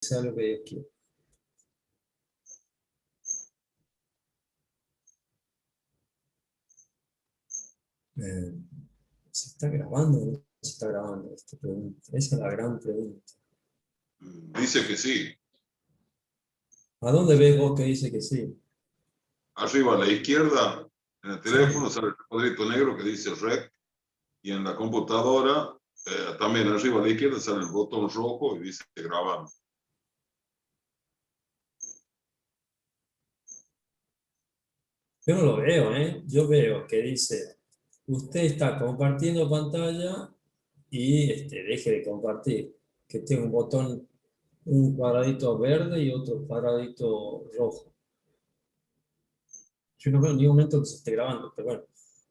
sea lo que Dios quiera. ¿Se está grabando o no se está grabando esta pregunta? Esa es la gran pregunta. Dice que sí. ¿A dónde ves vos que dice que sí? Arriba a la izquierda, en el teléfono, Sí. sale el cuadrito negro que dice Rec. Y en la computadora, también arriba a la izquierda, sale el botón rojo y dice grabar. Yo no lo veo, ¿eh? Yo veo que dice, usted está compartiendo pantalla y deje de compartir. Que tiene un botón, un cuadradito verde y otro cuadradito rojo. Yo no veo en ningún momento que se esté grabando, pero bueno,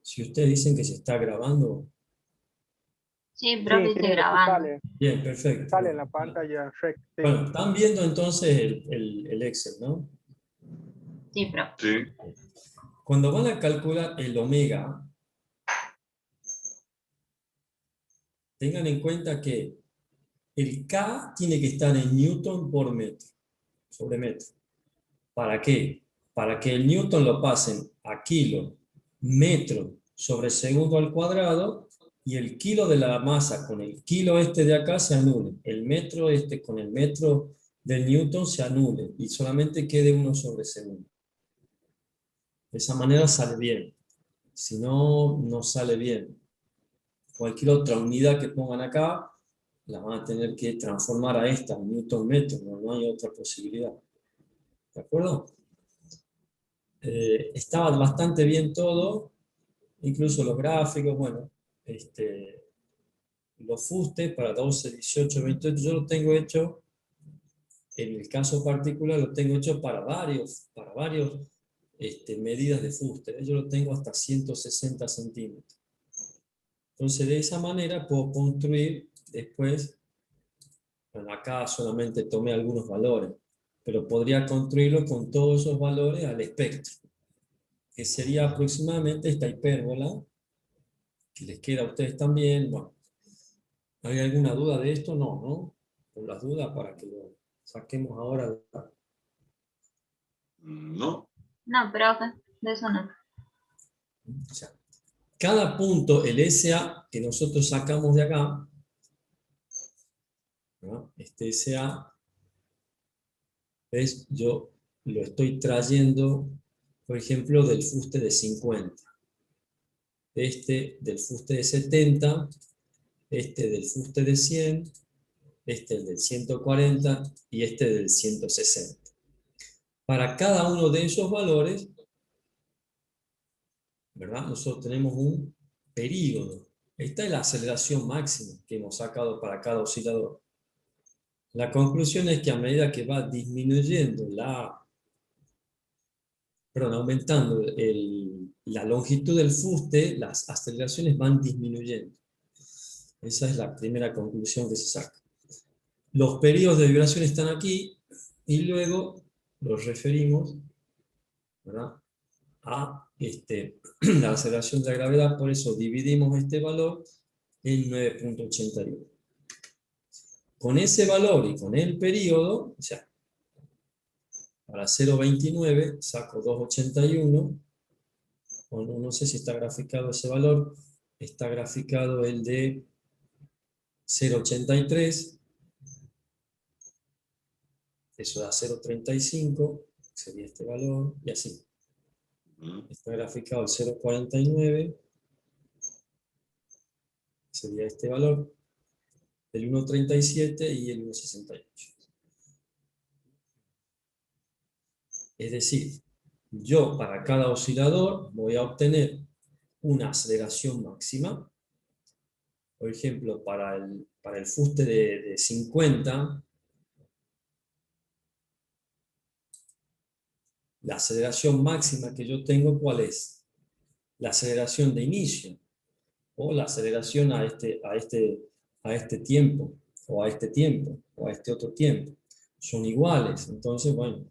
si ustedes dicen que se está grabando, Sí, profe, Sí, dice grabando. bien, perfecto. sale en la pantalla Rec. Sí. Bueno, están viendo entonces el Excel, ¿no? Sí, profe. Sí. Cuando van a calcular el omega, tengan en cuenta que el K tiene que estar en Newton por metro, sobre metro. ¿Para qué? Para que el Newton lo pasen a kilo, metro sobre segundo al cuadrado, y el kilo de la masa con el kilo de acá se anule. El metro con el metro del Newton se anule y solamente quede 1 sobre segundo. De esa manera sale bien. Si no, no sale bien. Cualquier otra unidad que pongan acá, la van a tener que transformar a esta, Newton metro, no hay otra posibilidad. ¿De acuerdo? Estaba bastante bien todo, incluso los gráficos, bueno, los fustes para 12, 18, 28, yo lo tengo hecho, en el caso particular lo tengo hecho para varios medidas de fuste, yo lo tengo hasta 160 centímetros. Entonces de esa manera puedo construir después, bueno, acá solamente tomé algunos valores, pero podría construirlo con todos esos valores al espectro, que sería aproximadamente esta hipérbola, que les queda a ustedes también. Bueno, ¿hay alguna duda de esto? No, ¿no? Con las dudas para que lo saquemos ahora. No. No, profe, de eso no. O sea, cada punto, el SA que nosotros sacamos de acá, ¿no? Este SA, ¿ves? Yo lo estoy trayendo, por ejemplo, del fuste de 50. Del fuste de 70, del fuste de 100, del 140 y del 160. Para cada uno de esos valores, ¿verdad? Nosotros tenemos un período. Esta es la aceleración máxima que hemos sacado para cada oscilador. La conclusión es que a medida que va disminuyendo aumentando la longitud del fuste, las aceleraciones van disminuyendo. Esa es la primera conclusión que se saca. Los periodos de vibración están aquí y luego los referimos, ¿verdad?, a la aceleración de la gravedad, por eso dividimos este valor en 9.81. Con ese valor y con el periodo, o sea, para 0.29 saco 2.81, no sé si está graficado ese valor, está graficado el de 0.83, eso da 0.35, sería este valor, y así. Está graficado el 0.49, sería este valor, el 1.37 y el 1.68. Es decir, yo para cada oscilador voy a obtener una aceleración máxima. Por ejemplo, para el fuste de 50, la aceleración máxima que yo tengo, ¿cuál es? La aceleración de inicio, o la aceleración a este tiempo, o a este tiempo, o a este otro tiempo. Son iguales, entonces, bueno,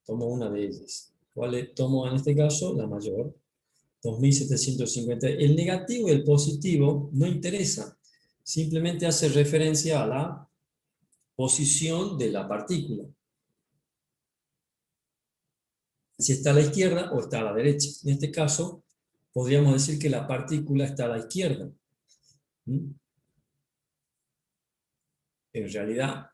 tomo una de ellas. ¿Cuál tomo en este caso? La mayor, 2750. El negativo y el positivo no interesa, simplemente hace referencia a la posición de la partícula. Si está a la izquierda o está a la derecha. En este caso, podríamos decir que la partícula está a la izquierda. ¿Mm? En realidad,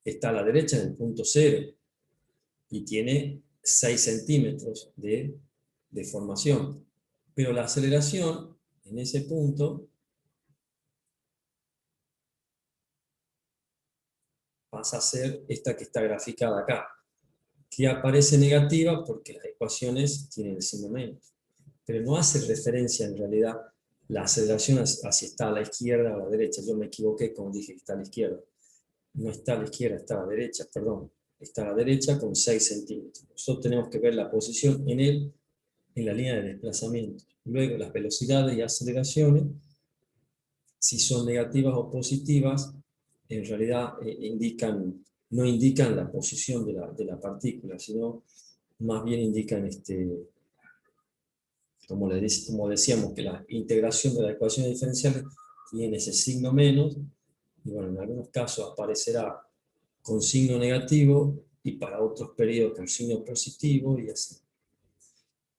está a la derecha en el punto cero y tiene 6 centímetros de deformación. Pero la aceleración en ese punto pasa a ser esta que está graficada acá, que aparece negativa porque las ecuaciones tienen el signo menos. Pero no hace referencia en realidad la aceleración a si está a la izquierda o a la derecha. Yo me equivoqué cuando dije que está a la izquierda. No está a la izquierda, está a la derecha, perdón. Está a la derecha con 6 centímetros. Nosotros tenemos que ver la posición en la línea de desplazamiento. Luego las velocidades y aceleraciones, si son negativas o positivas, en realidad no indican la posición de la partícula, sino más bien indican, como decíamos, que la integración de las ecuaciones diferenciales tiene ese signo menos, y bueno, en algunos casos aparecerá con signo negativo, y para otros periodos con signo positivo, y así.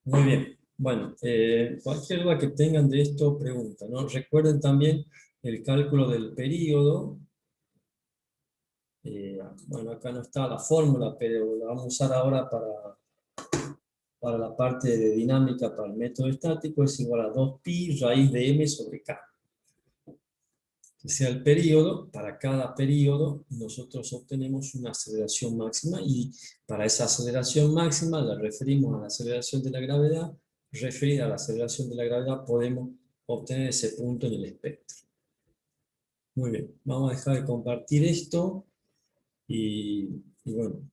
Muy bien. Bueno, cualquier duda que tengan de esto, preguntan, ¿no? Recuerden también el cálculo del período. Bueno, acá no está la fórmula, pero la vamos a usar ahora para la parte de dinámica para el método estático. Es igual a 2pi raíz de m sobre k. Que sea el período, para cada período nosotros obtenemos una aceleración máxima, y para esa aceleración máxima la referimos a la aceleración de la gravedad. Referida a la aceleración de la gravedad podemos obtener ese punto en el espectro. Muy bien, vamos a dejar de compartir esto y bueno.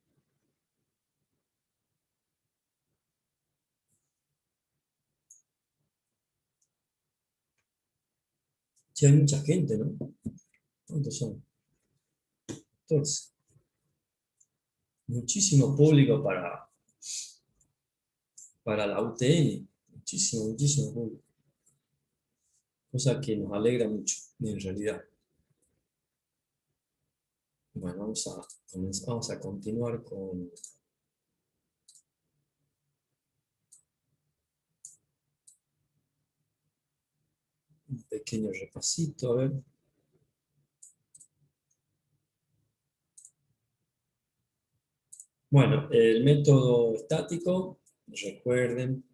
Sí, hay mucha gente, ¿no? ¿Cuántos son? 14. Muchísimo público para la UTN. Muchísimo público. Cosa que nos alegra mucho, en realidad. Bueno, vamos a continuar con un pequeño repasito, a ver. Bueno, el método estático, recuerden,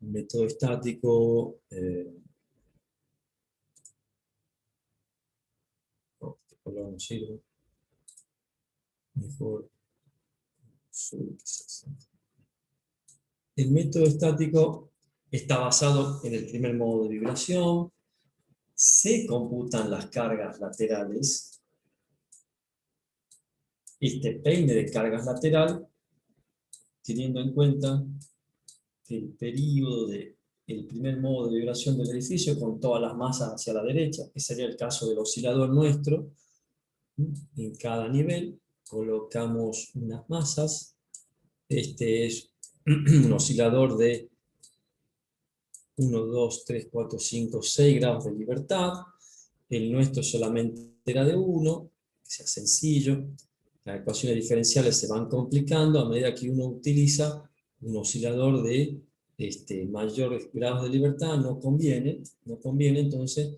el método estático, este color no sirve, mejor azul quizás. El método estático está basado en el primer modo de vibración, se computan las cargas laterales. Este peine de cargas lateral, teniendo en cuenta que el periodo del primer modo de vibración del edificio con todas las masas hacia la derecha, que sería el caso del oscilador nuestro, en cada nivel colocamos unas masas. Este es un oscilador de 1, 2, 3, 4, 5, 6 grados de libertad. El nuestro solamente era de 1, que sea sencillo. Las ecuaciones diferenciales se van complicando a medida que uno utiliza un oscilador de mayores grados de libertad. No conviene, entonces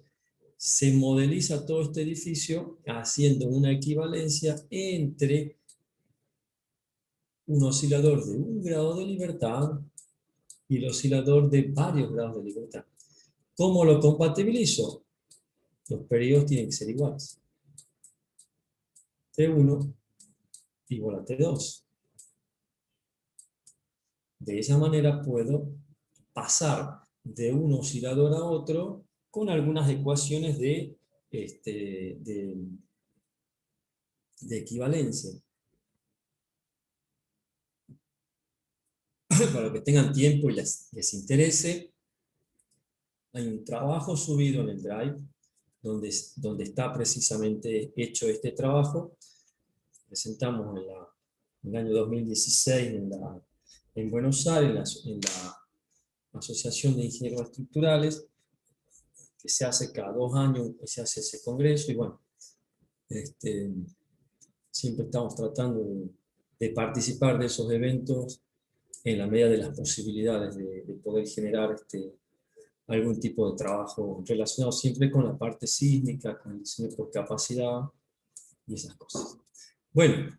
se modeliza todo este edificio haciendo una equivalencia entre un oscilador de 1 grado de libertad y el oscilador de varios grados de libertad. ¿Cómo lo compatibilizo? Los periodos tienen que ser iguales. T1 igual a T2. De esa manera puedo pasar de un oscilador a otro con algunas ecuaciones de equivalencia. Para que tengan tiempo y les interese, hay un trabajo subido en el Drive donde está precisamente hecho este trabajo. Presentamos en el año 2016 en Buenos Aires, en la Asociación de Ingenieros Estructurales, que se hace cada 2 años, se hace ese congreso, y bueno, siempre estamos tratando de participar de esos eventos en la medida de las posibilidades de poder generar algún tipo de trabajo relacionado siempre con la parte sísmica, con el diseño por capacidad y esas cosas. Bueno,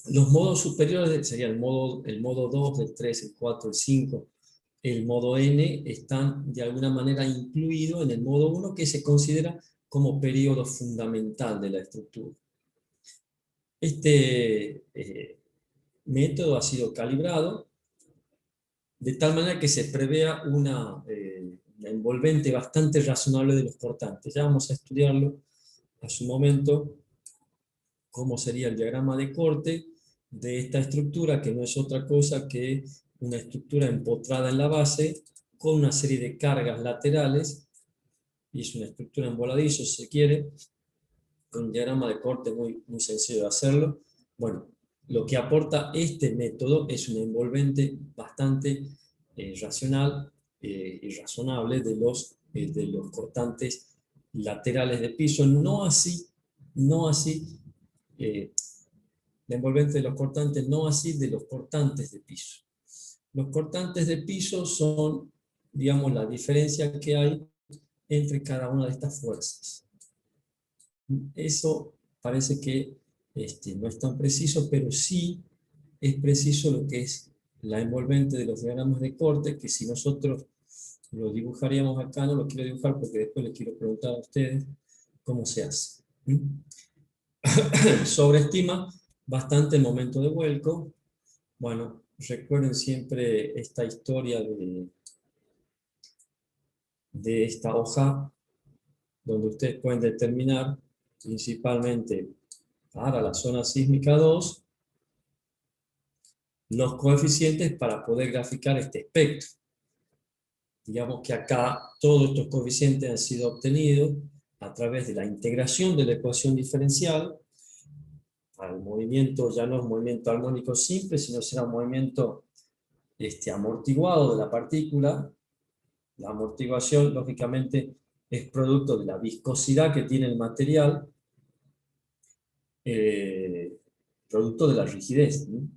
los modos superiores serían el modo 2, el 3, el 4, el 5, el modo N, están de alguna manera incluidos en el modo 1, que se considera como periodo fundamental de la estructura. Este método ha sido calibrado de tal manera que se prevea una envolvente bastante razonable de los cortantes. Ya vamos a estudiarlo a su momento, cómo sería el diagrama de corte de esta estructura, que no es otra cosa que una estructura empotrada en la base, con una serie de cargas laterales, y es una estructura en voladizo, si se quiere, con un diagrama de corte muy, muy sencillo de hacerlo. Bueno, lo que aporta este método es un envolvente bastante racional y razonable de los cortantes laterales de piso, no así la envolvente de los cortantes, no así de los cortantes de piso. Los cortantes de piso son, digamos, la diferencia que hay entre cada una de estas fuerzas. Eso parece que no es tan preciso, pero sí es preciso lo que es la envolvente de los diagramas de corte, que si nosotros lo dibujaríamos acá, no lo quiero dibujar porque después les quiero preguntar a ustedes cómo se hace. Sobreestima bastante el momento de vuelco. Bueno, recuerden siempre esta historia de esta hoja, donde ustedes pueden determinar principalmente para la zona sísmica 2 los coeficientes para poder graficar este espectro. Digamos que acá todos estos coeficientes han sido obtenidos a través de la integración de la ecuación diferencial. Para el movimiento ya no es movimiento armónico simple, sino será un movimiento amortiguado de la partícula. La amortiguación, lógicamente, es producto de la viscosidad que tiene el material, producto de la rigidez, ¿no?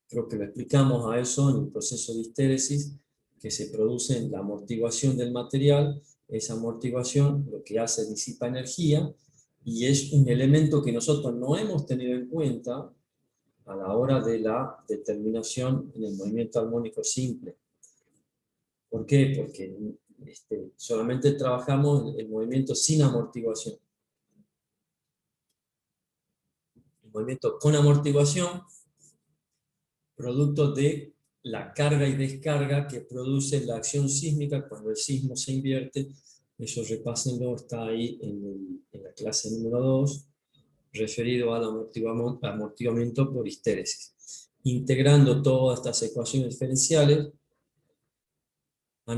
Creo que lo explicamos a eso en el proceso de histéresis, que se produce en la amortiguación del material. Esa amortiguación lo que hace es disipa energía, y es un elemento que nosotros no hemos tenido en cuenta a la hora de la determinación en el movimiento armónico simple. ¿Por qué? Porque solamente trabajamos el movimiento sin amortiguación. El movimiento con amortiguación, producto de la carga y descarga que produce la acción sísmica cuando el sismo se invierte. Eso repásenlo, está ahí en la clase número 2, referido al amortiguamiento por histéresis. Integrando todas estas ecuaciones diferenciales,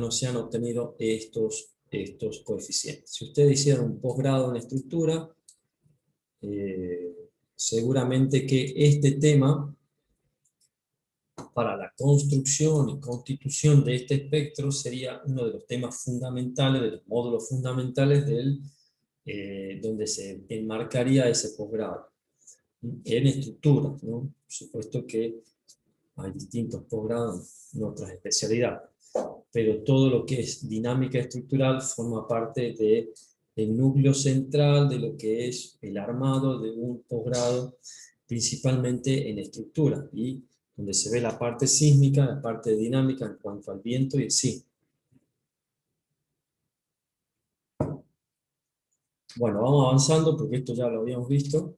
se han obtenido estos coeficientes. Si ustedes hicieron un posgrado en estructura, seguramente que este tema, para la construcción y constitución de este espectro, sería uno de los temas fundamentales, de los módulos fundamentales donde se enmarcaría ese posgrado. En estructura, ¿no? Por supuesto que hay distintos posgrados en otras especialidades, pero todo lo que es dinámica estructural forma parte del núcleo central de lo que es el armado de un posgrado, principalmente en estructura, y donde se ve la parte sísmica, la parte dinámica en cuanto al viento y el sismo. Bueno, vamos avanzando porque esto ya lo habíamos visto.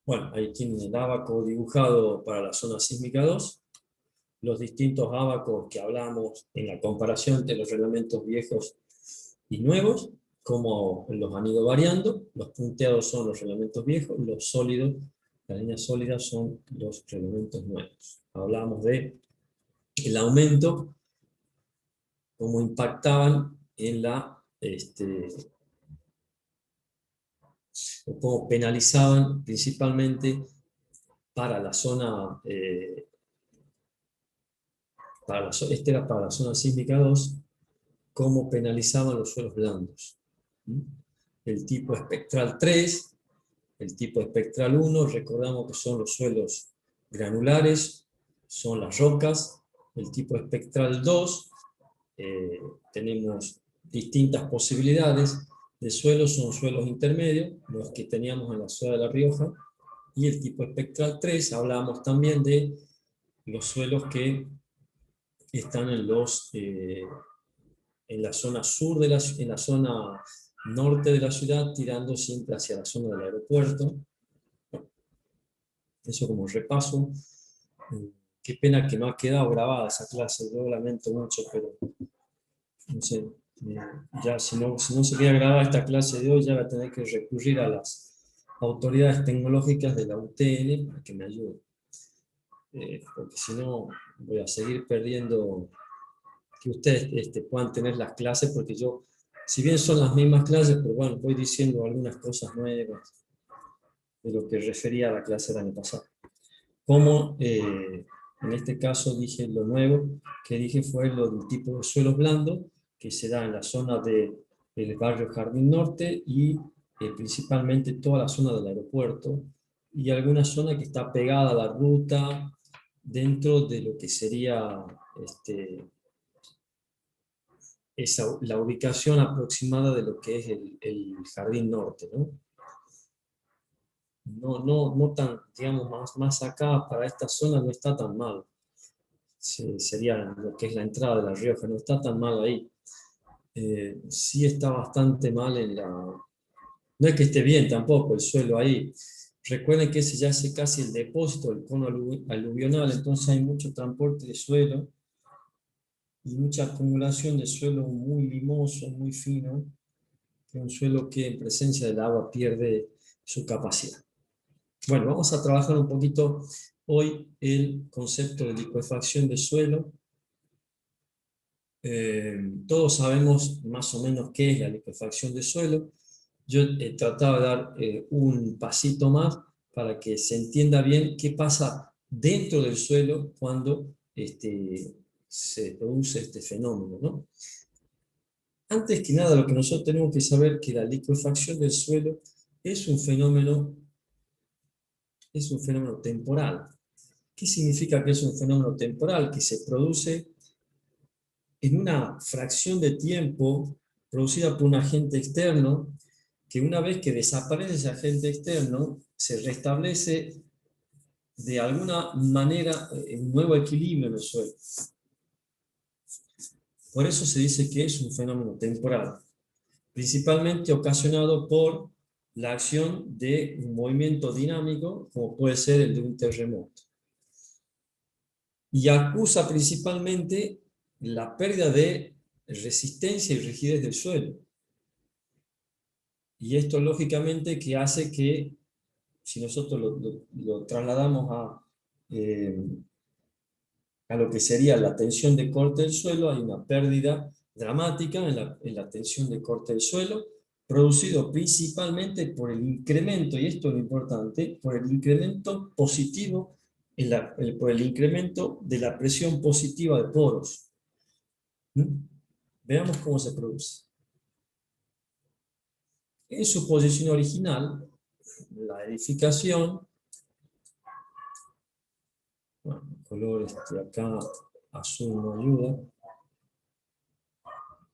Bueno, ahí tienen el ábaco dibujado para la zona sísmica 2. Los distintos ábacos que hablamos en la comparación entre los reglamentos viejos y nuevos, cómo los han ido variando. Los punteados son los reglamentos viejos, los sólidos, las líneas sólidas son los reglamentos nuevos. Hablamos de el aumento, cómo impactaban en o cómo penalizaban principalmente para la zona Este era para la zona sísmica 2, cómo penalizaban los suelos blandos. ¿Mm? El tipo espectral 3, el tipo espectral 1, recordamos que son los suelos granulares, son las rocas. El tipo espectral 2, tenemos distintas posibilidades de suelos, son suelos intermedios, los que teníamos en la ciudad de La Rioja, y el tipo espectral 3, hablábamos también de los suelos que están en la zona sur en la zona norte de la ciudad, tirando siempre hacia la zona del aeropuerto. Eso como repaso. Qué pena que no ha quedado grabada esa clase, yo lamento mucho, pero no sé, ya si no se queda grabada esta clase de hoy, ya voy a tener que recurrir a las autoridades tecnológicas de la UTN para que me ayuden. Porque si no, voy a seguir perdiendo que ustedes puedan tener las clases, porque yo, si bien son las mismas clases, pero bueno, voy diciendo algunas cosas nuevas de lo que refería a la clase del año pasado. Como en este caso dije lo nuevo que dije fue lo del tipo de suelos blandos que se da en la zona del barrio Jardín Norte y principalmente toda la zona del aeropuerto y alguna zona que está pegada a la ruta dentro de lo que sería la ubicación aproximada de lo que es el Jardín Norte, ¿no? No tan, digamos, más acá, para esta zona no está tan mal. Sería lo que es la entrada de La Rioja, no está tan mal ahí. Sí está bastante mal no es que esté bien tampoco el suelo ahí. Recuerden que ese ya es casi el depósito, el cono aluvional, entonces hay mucho transporte de suelo y mucha acumulación de suelo muy limoso, muy fino, que es un suelo que en presencia del agua pierde su capacidad. Bueno, vamos a trabajar un poquito hoy el concepto de licuefacción de suelo. Todos sabemos más o menos qué es la licuefacción de suelo. Yo he tratado de dar un pasito más para que se entienda bien qué pasa dentro del suelo cuando se produce este fenómeno, ¿no? Antes que nada, lo que nosotros tenemos que saber es que la licuefacción del suelo es un fenómeno temporal. ¿Qué significa que es un fenómeno temporal? Que se produce en una fracción de tiempo producida por un agente externo, que una vez que desaparece ese agente externo, se restablece de alguna manera un nuevo equilibrio en el suelo. Por eso se dice que es un fenómeno temporal, principalmente ocasionado por la acción de un movimiento dinámico, como puede ser el de un terremoto. Y acusa principalmente la pérdida de resistencia y rigidez del suelo. Y esto lógicamente que hace que, si nosotros lo trasladamos a lo que sería la tensión de corte del suelo, hay una pérdida dramática en la tensión de corte del suelo, producido principalmente por el incremento, y esto es lo importante, por el incremento positivo, por el incremento de la presión positiva de poros. Veamos cómo se produce. En su posición original, la edificación, bueno, el color acá azul no ayuda,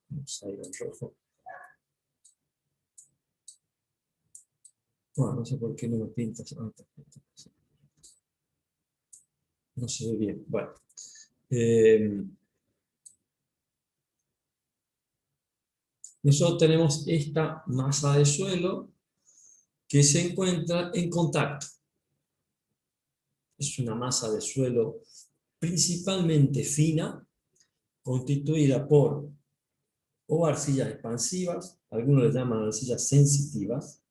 vamos a ir al rojo. Bueno, no sé por qué no me pintas. No se ve bien. Bueno. Nosotros tenemos esta masa de suelo que se encuentra en contacto. Es una masa de suelo principalmente fina, constituida por o arcillas expansivas, algunos les llaman arcillas sensitivas,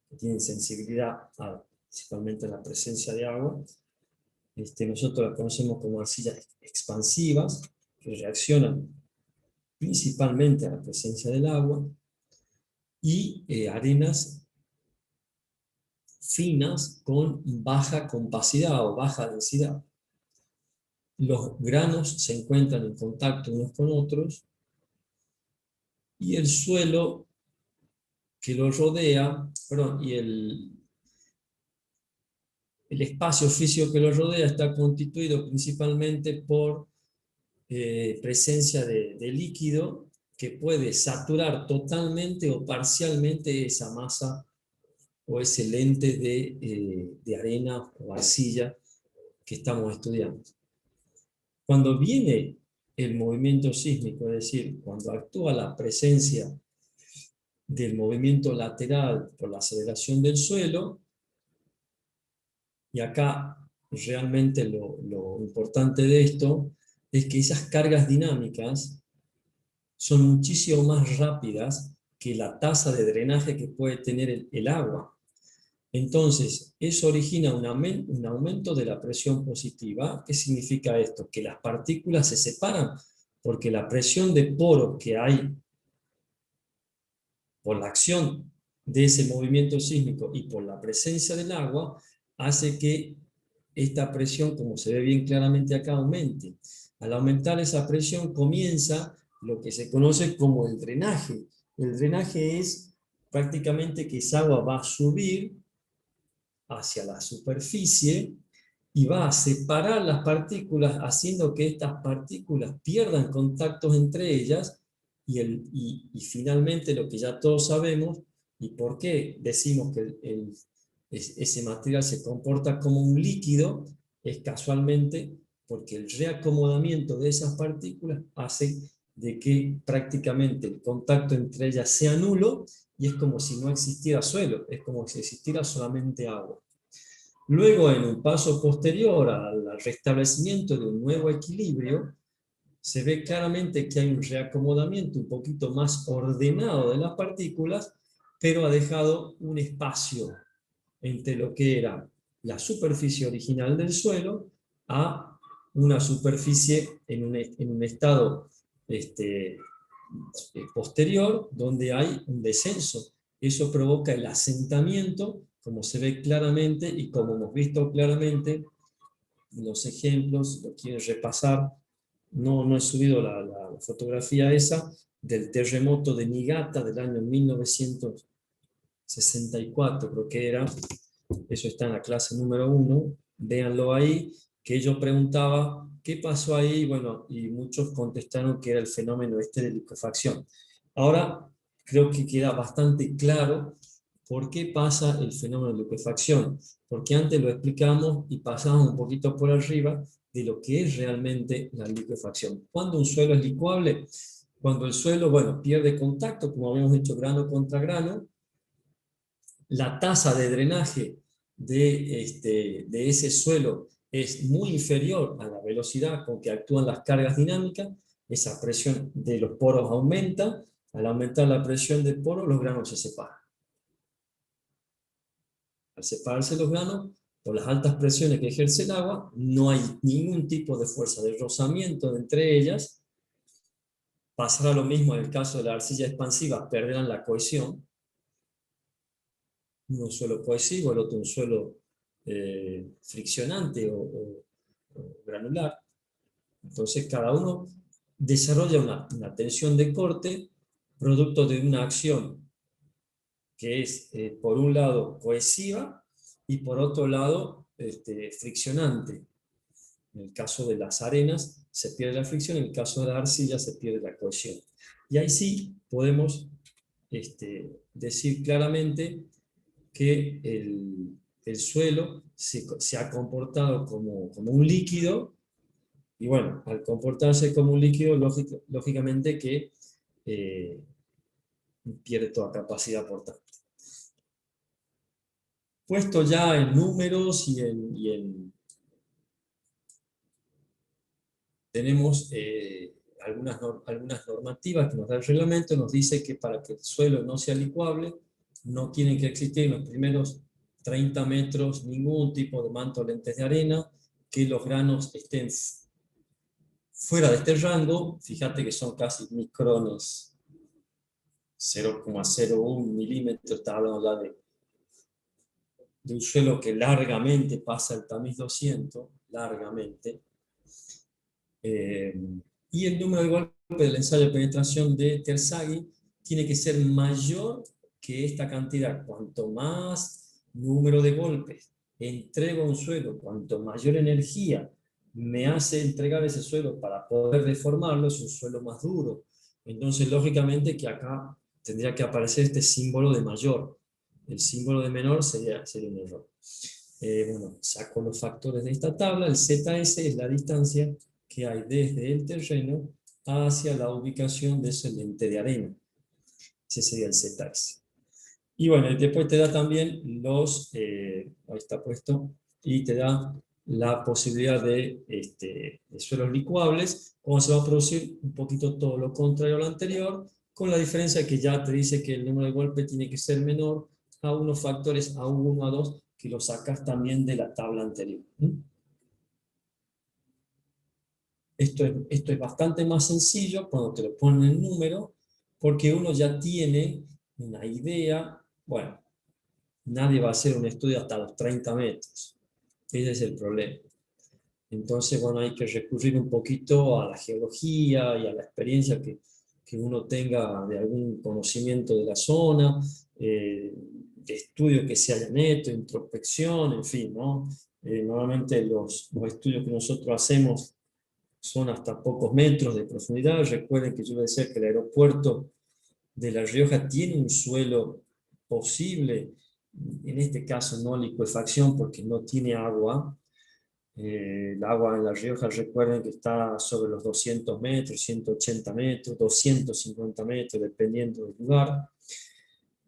que tienen sensibilidad principalmente a la presencia de agua. Nosotros las conocemos como arcillas expansivas, que reaccionan principalmente a la presencia del agua, y arenas finas con baja compacidad o baja densidad. los granos se encuentran en contacto unos con otros, y el suelo que lo rodea, perdón, y el espacio físico que lo rodea está constituido principalmente por presencia de líquido que puede saturar totalmente o parcialmente esa masa o ese lente de arena o arcilla que estamos estudiando. Cuando viene el movimiento sísmico, es decir, cuando actúa la presencia del movimiento lateral por la aceleración del suelo, y acá realmente lo importante de esto es que esas cargas dinámicas son muchísimo más rápidas que la tasa de drenaje que puede tener el agua. Entonces, eso origina un aumento de la presión positiva. ¿Qué significa esto? Que las partículas se separan, porque la presión de poro que hay por la acción de ese movimiento sísmico y por la presencia del agua, hace que esta presión, como se ve bien claramente acá, aumente. Al aumentar esa presión comienza lo que se conoce como el drenaje. El drenaje es prácticamente que esa agua va a subir hacia la superficie y va a separar las partículas, haciendo que estas partículas pierdan contactos entre ellas y finalmente lo que ya todos sabemos, y por qué decimos que ese material se comporta como un líquido, es casualmente porque el reacomodamiento de esas partículas hace de que prácticamente el contacto entre ellas sea nulo, y es como si no existiera suelo, es como si existiera solamente agua. Luego, en un paso posterior al restablecimiento de un nuevo equilibrio, se ve claramente que hay un reacomodamiento un poquito más ordenado de las partículas, pero ha dejado un espacio entre lo que era la superficie original del suelo a una superficie en un estado posterior, donde hay un descenso. Eso provoca el asentamiento, como se ve claramente y como hemos visto claramente en los ejemplos. Lo quieren repasar, no he subido la fotografía esa, del terremoto de Niigata del año 1964, creo que era. Eso está en la clase número 1, véanlo ahí, que yo preguntaba qué pasó ahí, bueno, y muchos contestaron que era el fenómeno de liquefacción. Ahora creo que queda bastante claro por qué pasa el fenómeno de liquefacción, porque antes lo explicamos y pasamos un poquito por arriba de lo que es realmente la liquefacción. ¿Cuándo un suelo es licuable? Cuando el suelo, bueno, pierde contacto, como habíamos dicho, grano contra grano. La tasa de drenaje de ese suelo es muy inferior a la velocidad con que actúan las cargas dinámicas. Esa presión de los poros aumenta. Al aumentar la presión de poros, los granos se separan. Al separarse los granos, por las altas presiones que ejerce el agua, no hay ningún tipo de fuerza de rozamiento entre ellas. Pasará lo mismo en el caso de la arcilla expansiva, perderán la cohesión. Uno un suelo cohesivo, el otro un suelo friccionante o granular. Entonces cada uno desarrolla una tensión de corte producto de una acción que es por un lado cohesiva y por otro lado friccionante. En el caso de las arenas se pierde la fricción, en el caso de la arcilla se pierde la cohesión. Y ahí sí podemos decir claramente que el suelo se ha comportado como un líquido, y bueno, al comportarse como un líquido, lógicamente que pierde toda capacidad portante. Puesto ya en números tenemos algunas normativas que nos da el reglamento. Nos dice que para que el suelo no sea licuable, no tienen que existir en los primeros 30 metros ningún tipo de manto de lentes de arena, que los granos estén fuera de este rango. Fíjate que son casi micrones, 0,01 milímetros, está hablando ya de un suelo que largamente pasa el tamiz 200, largamente. Y el número de golpes del ensayo de penetración de Terzaghi tiene que ser mayor que esta cantidad. Cuanto más número de golpes entrego a un suelo, cuanto mayor energía me hace entregar ese suelo para poder deformarlo, es un suelo más duro. Entonces, lógicamente que acá tendría que aparecer este símbolo de mayor. El símbolo de menor sería un error. Bueno, saco los factores de esta tabla. El ZS es la distancia que hay desde el terreno hacia la ubicación de ese lente de arena. Ese sería el ZS. Y bueno, después te da también ahí está puesto, y te da la posibilidad de suelos licuables, como se va a producir un poquito todo lo contrario a lo anterior, con la diferencia que ya te dice que el número de golpe tiene que ser menor a unos factores A1, A2, que lo sacas también de la tabla anterior. Esto es bastante más sencillo cuando te lo ponen en número, porque uno ya tiene una idea. Bueno, nadie va a hacer un estudio hasta los 30 metros. Ese es el problema. Entonces, bueno, hay que recurrir un poquito a la geología y a la experiencia que uno tenga de algún conocimiento de la zona, de estudios que se hayan hecho, introspección, en fin, ¿no? Normalmente los estudios que nosotros hacemos son hasta pocos metros de profundidad. Recuerden que yo les decía que el aeropuerto de La Rioja tiene un suelo posible, en este caso no licuefacción porque no tiene agua. El agua en La Rioja, recuerden que está sobre los 200 metros, 180 metros, 250 metros, dependiendo del lugar.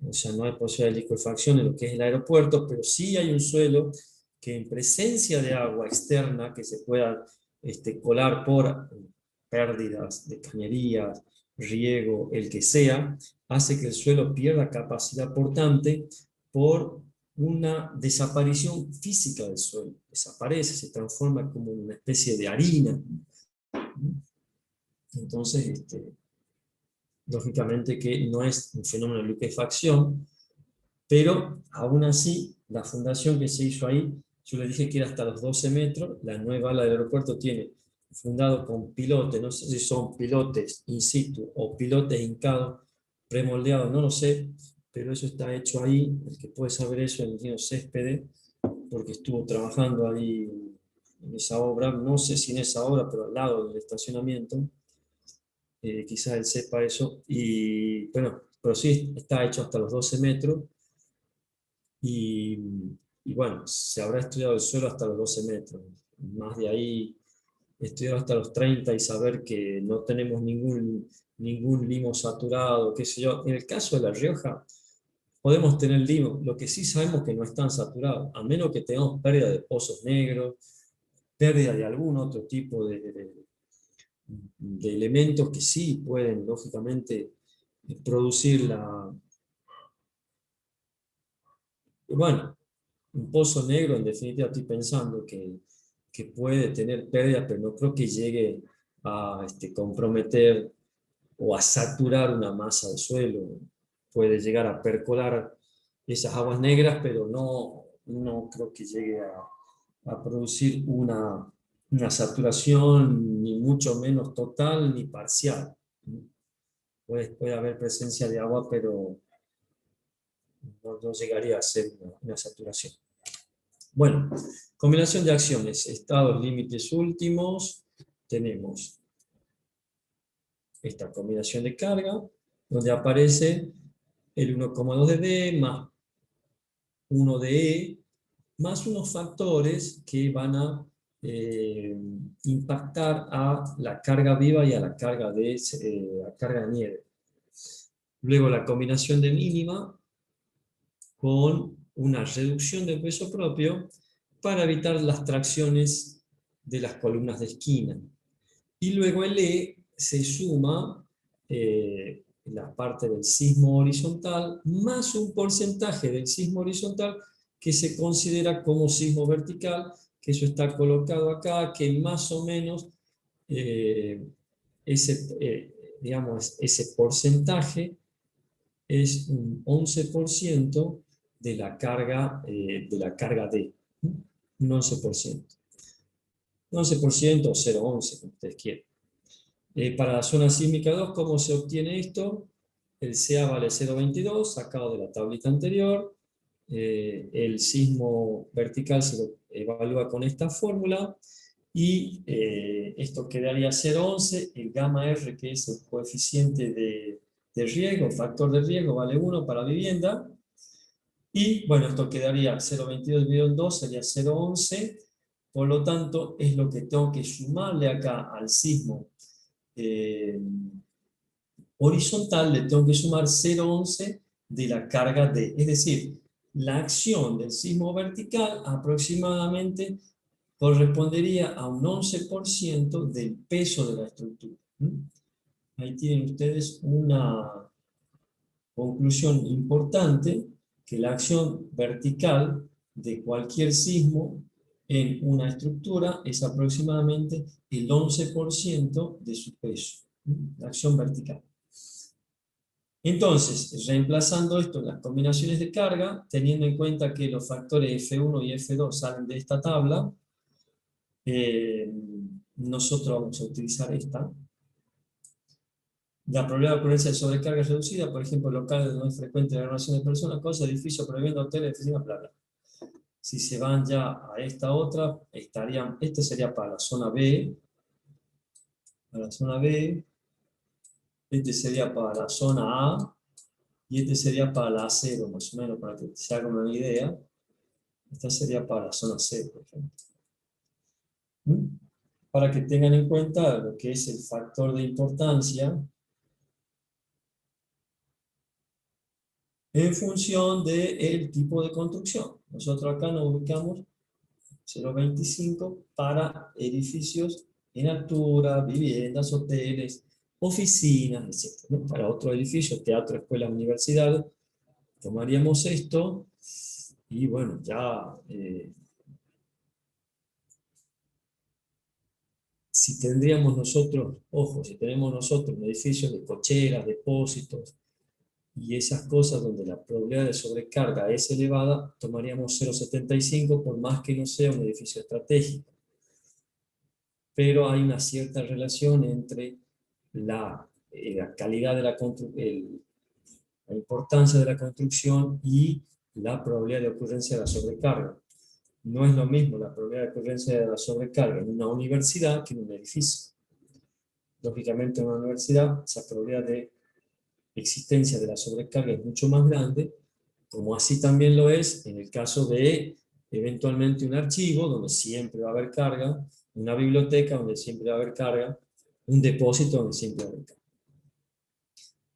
O sea, no hay posibilidad de licuefacción en lo que es el aeropuerto, pero sí hay un suelo que en presencia de agua externa que se pueda colar por pérdidas de cañerías, riego, el que sea, hace que el suelo pierda capacidad portante por una desaparición física del suelo. Desaparece, se transforma como una especie de harina. Entonces, lógicamente que no es un fenómeno de liquefacción, pero aún así, la fundación que se hizo ahí, yo le dije que era hasta los 12 metros, la nueva ala del aeropuerto tiene fundado con pilotes, no sé si son pilotes in situ o pilotes hincados, premoldeados, no lo sé, pero eso está hecho ahí. El que puede saber eso es el ingeniero Céspedes, porque estuvo trabajando ahí en esa obra, no sé si en esa obra, pero al lado del estacionamiento. Quizás él sepa eso, y bueno, pero sí está hecho hasta los 12 metros, y bueno, se habrá estudiado el suelo hasta los 12 metros, más de ahí estudiar hasta los 30 y saber que no tenemos ningún limo saturado, qué sé yo. En el caso de La Rioja, podemos tener limo, lo que sí sabemos que no están saturados, a menos que tengamos pérdida de pozos negros, pérdida de algún otro tipo de elementos que sí pueden, lógicamente, producir bueno, un pozo negro, en definitiva, estoy pensando que puede tener pérdida, pero no creo que llegue a comprometer o a saturar una masa de suelo. Puede llegar a percolar esas aguas negras, pero no creo que llegue a producir una saturación, ni mucho menos total ni parcial. Puede haber presencia de agua, pero no llegaría a ser una saturación. Bueno, combinación de acciones, estados límites últimos, tenemos esta combinación de carga, donde aparece el 1,2 de D más 1 de E, más unos factores que van a impactar a la carga viva y a la carga de nieve. Luego la combinación de mínima con una reducción del peso propio para evitar las tracciones de las columnas de esquina. Y luego el E se suma la parte del sismo horizontal más un porcentaje del sismo horizontal que se considera como sismo vertical, que eso está colocado acá, que más o menos ese porcentaje es un 11% de la carga D, un 11%. 11% o 0,11, como ustedes quieran. Para la zona sísmica 2, ¿cómo se obtiene esto? El CA vale 0,22, sacado de la tablita anterior. El sismo vertical se lo evalúa con esta fórmula. Y esto quedaría 0,11. El gamma R, que es el coeficiente de riesgo, factor de riesgo, vale 1 para vivienda. Y bueno, esto quedaría 0,22 dividido en 2, sería 0,11. Por lo tanto, es lo que tengo que sumarle acá al sismo horizontal, le tengo que sumar 0,11 de la carga D. Es decir, la acción del sismo vertical aproximadamente correspondería a un 11% del peso de la estructura. Ahí tienen ustedes una conclusión importante, que la acción vertical de cualquier sismo en una estructura es aproximadamente el 11% de su peso, la acción vertical. Entonces, reemplazando esto en las combinaciones de carga, teniendo en cuenta que los factores F1 y F2 salen de esta tabla, nosotros vamos a utilizar esta. La probabilidad de ocurrencia de sobrecarga es reducida, por ejemplo, locales donde es frecuente la aglomeración de personas, cosas, edificios, prohibiendo hoteles, oficinas, bla, bla. Si se van ya a esta otra, estarían, este sería para la zona B, este sería para la zona A, y este sería para la A0, más o menos, para que se hagan una idea. Esta sería para la zona C, por ejemplo. Para que tengan en cuenta lo que es el factor de importancia en función del tipo de construcción. Nosotros acá nos ubicamos 0,25 para edificios en altura, viviendas, hoteles, oficinas, etc. ¿No? Para otro edificio, teatro, escuelas, universidades, tomaríamos esto y bueno, ya si tendríamos nosotros, ojo, si tenemos nosotros un edificio de cocheras, depósitos y esas cosas donde la probabilidad de sobrecarga es elevada, tomaríamos 0,75 por más que no sea un edificio estratégico. Pero hay una cierta relación entre la calidad de la importancia de la construcción y la probabilidad de ocurrencia de la sobrecarga. No es lo mismo la probabilidad de ocurrencia de la sobrecarga en una universidad que en un edificio. Lógicamente en una universidad esa probabilidad de existencia de la sobrecarga es mucho más grande, como así también lo es en el caso de eventualmente un archivo donde siempre va a haber carga, una biblioteca donde siempre va a haber carga, un depósito donde siempre va a haber carga.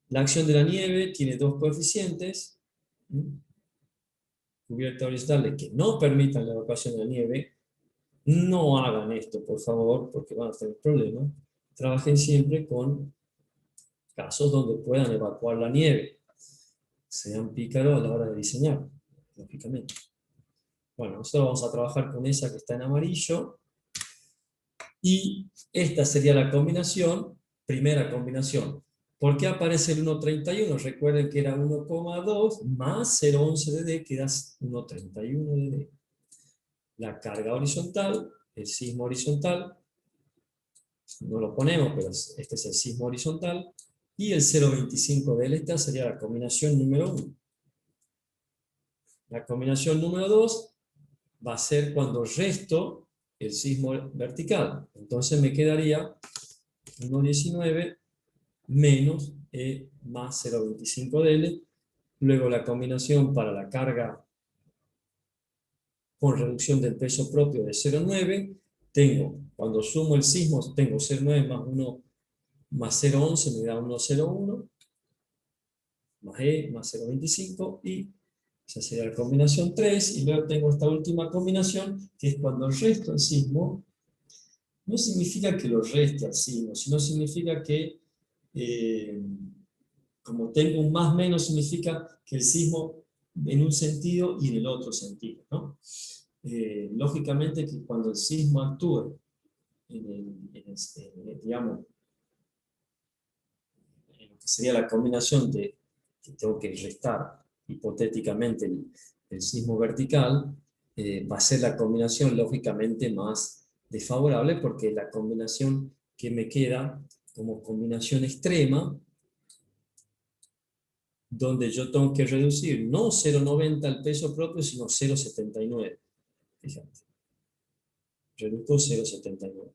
La acción de la nieve tiene dos coeficientes, cubierta horizontal, que no permitan la evacuación de la nieve. No hagan esto, por favor, porque van a tener problemas. Trabajen siempre con casos donde puedan evacuar la nieve. Sean pícaros a la hora de diseñar, lógicamente. Bueno, nosotros vamos a trabajar con esa que está en amarillo. Y esta sería la combinación, primera combinación. ¿Por qué aparece el 1,31? Recuerden que era 1,2 más 0,11 de D, que da 1,31 de D. La carga horizontal, el sismo horizontal, no lo ponemos, pero este es el sismo horizontal, y el 0,25 de esta sería la combinación número 1. La combinación número 2 va a ser cuando resto el sismo vertical. Entonces me quedaría 1,19 menos E más 0,25 de L. Luego la combinación para la carga con reducción del peso propio de 0,9. Tengo, cuando sumo el sismo, tengo 0,9 más 1 más 0,11 me da 1,01 más E más 0,25 y esa sería la combinación 3. Y luego tengo esta última combinación que es cuando resto el sismo. No significa que lo reste al sismo, sino significa que como tengo un más menos, significa que el sismo en un sentido y en el otro sentido, ¿no? Lógicamente que cuando el sismo actúe digamos, en lo que sería la combinación de que tengo que restar hipotéticamente el sismo vertical, va a ser la combinación lógicamente más desfavorable porque la combinación que me queda como combinación extrema, donde yo tengo que reducir no 0,90 al peso propio, sino 0,79. Fíjate. Reduzco 0,79.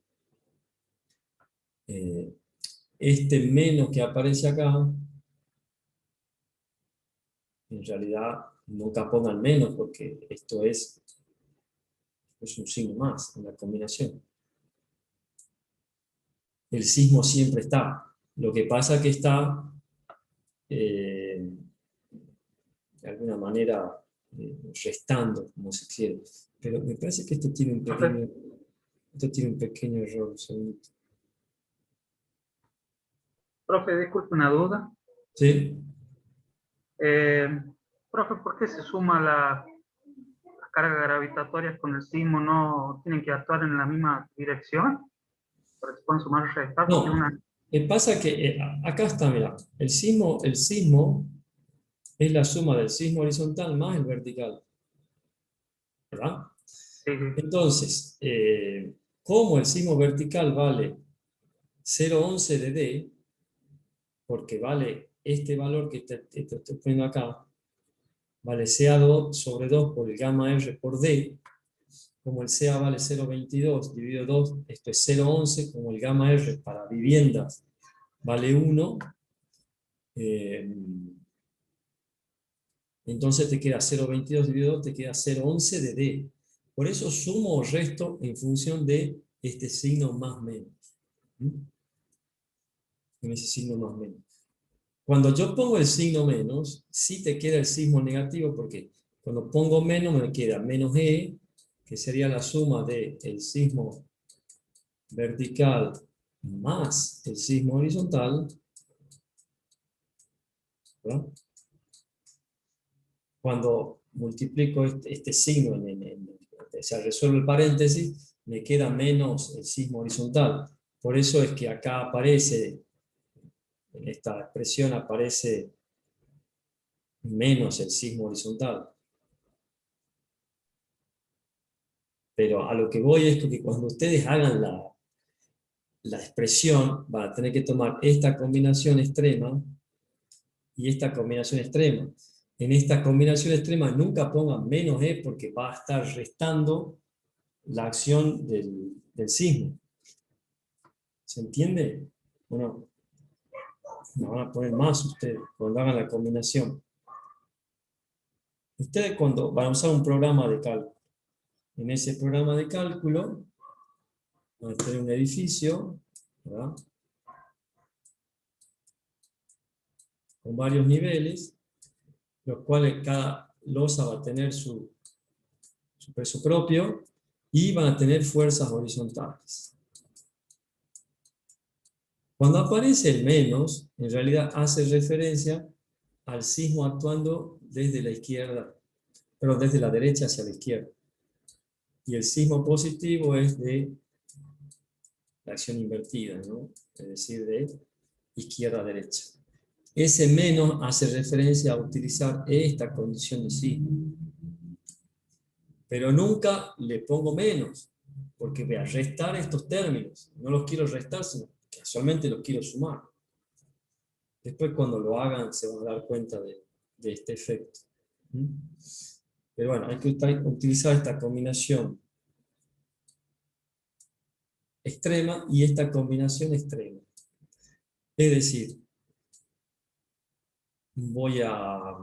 Este menos que aparece acá, en realidad nunca pongan menos porque esto es un signo más en la combinación. El sismo siempre está. Lo que pasa es que está de alguna manera restando, como se quiere. Pero me parece que esto tiene un pequeño error. Un segundito. Profe, disculpe una duda. ¿Sí? Profe, ¿por qué se suma la carga gravitatoria con el sismo? ¿No tienen que actuar en la misma dirección? ¿Para que se puedan sumar o restar? No, Una... pasa que acá está, mira, el sismo es la suma del sismo horizontal más el vertical. ¿Verdad? Sí, sí. Entonces, como el sismo vertical vale 0,11 de D, porque vale este valor que te estoy poniendo acá, vale CA2 sobre 2 por el gamma R por D, como el CA vale 0,22 dividido 2, esto es 0,11, como el gamma R para viviendas vale 1, entonces te queda 0,22 dividido 2, te queda 0,11 de D. Por eso sumo o resto en función de este signo más menos. En ese signo más menos. Cuando yo pongo el signo menos, sí te queda el sismo negativo, porque cuando pongo menos me queda menos E, que sería la suma del sismo vertical más el sismo horizontal, ¿verdad? Cuando multiplico este signo, se resuelve el paréntesis, me queda menos el sismo horizontal. Por eso es que acá aparece, en esta expresión aparece menos el sismo horizontal. Pero a lo que voy es que cuando ustedes hagan la expresión, van a tener que tomar esta combinación extrema y esta combinación extrema. En esta combinación extrema nunca pongan menos E porque va a estar restando la acción del sismo. ¿Se entiende? Bueno, no van a poner más ustedes cuando hagan la combinación. Ustedes cuando van a usar un programa de cálculo, en ese programa de cálculo van a tener un edificio, ¿verdad?, con varios niveles, los cuales cada losa va a tener su peso propio y van a tener fuerzas horizontales. Cuando aparece el menos, en realidad hace referencia al sismo actuando desde la izquierda, pero desde la derecha hacia la izquierda. Y el sismo positivo es de la acción invertida, ¿no? Es decir, de izquierda a derecha. Ese menos hace referencia a utilizar esta condición de sismo. Pero nunca le pongo menos, porque voy a restar estos términos. No los quiero restar, sino casualmente los quiero sumar. Después cuando lo hagan se van a dar cuenta de este efecto. Pero bueno, hay que utilizar esta combinación extrema y esta combinación extrema. Es decir, voy a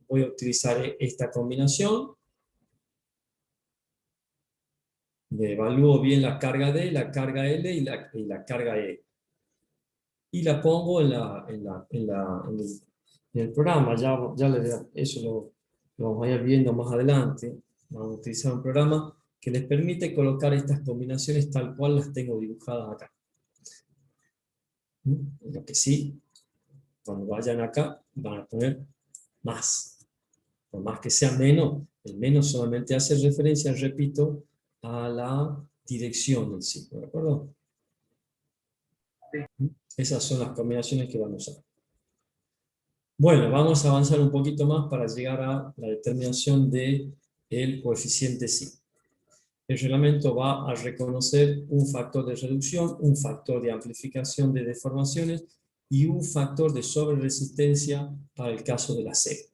utilizar esta combinación, evalúo bien la carga D, la carga L y la carga E. Y la pongo en el programa, eso lo vamos a ir viendo más adelante. Vamos a utilizar un programa que les permite colocar estas combinaciones tal cual las tengo dibujadas acá. Lo que sí, cuando vayan acá, van a poner más. Por más que sea menos, el menos solamente hace referencia, repito, a la dirección del ciclo, ¿de acuerdo? Sí. Esas son las combinaciones que vamos a usar. Bueno, vamos a avanzar un poquito más para llegar a la determinación del coeficiente psi. el reglamento va a reconocer un factor de reducción, un factor de amplificación de deformaciones y un factor de sobreresistencia para el caso de la C.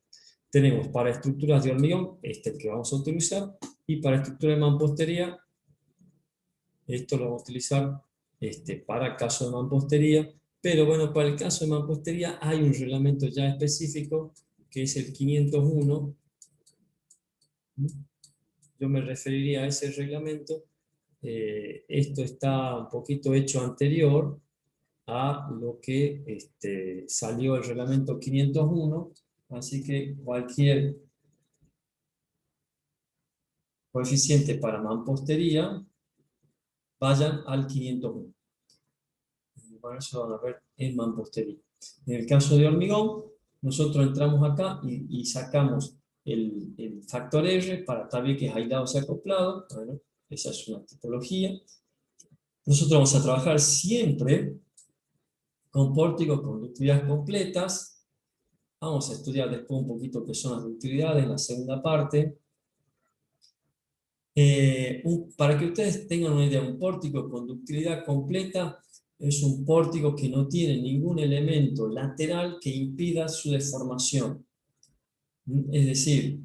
Tenemos para estructuras de hormigón, este es el que vamos a utilizar, y para estructuras de mampostería, esto lo vamos a utilizar para el caso de mampostería, pero bueno, para el caso de mampostería hay un reglamento ya específico, que es el 501. Yo me referiría a ese reglamento. Esto está un poquito hecho anterior a lo que salió el reglamento 501, así que cualquier coeficiente para mampostería, vayan al 501. Para eso van a ver en mampostería. En el caso de hormigón, nosotros entramos acá y sacamos el factor R para tabiques aislados y acoplados. Bueno, esa es una tipología. Nosotros vamos a trabajar siempre con pórticos con ductilidades completas. Vamos a estudiar después un poquito qué son las ductilidades en la segunda parte. Para que ustedes tengan una idea, un pórtico con ductilidad completa es un pórtico que no tiene ningún elemento lateral que impida su deformación. Es decir,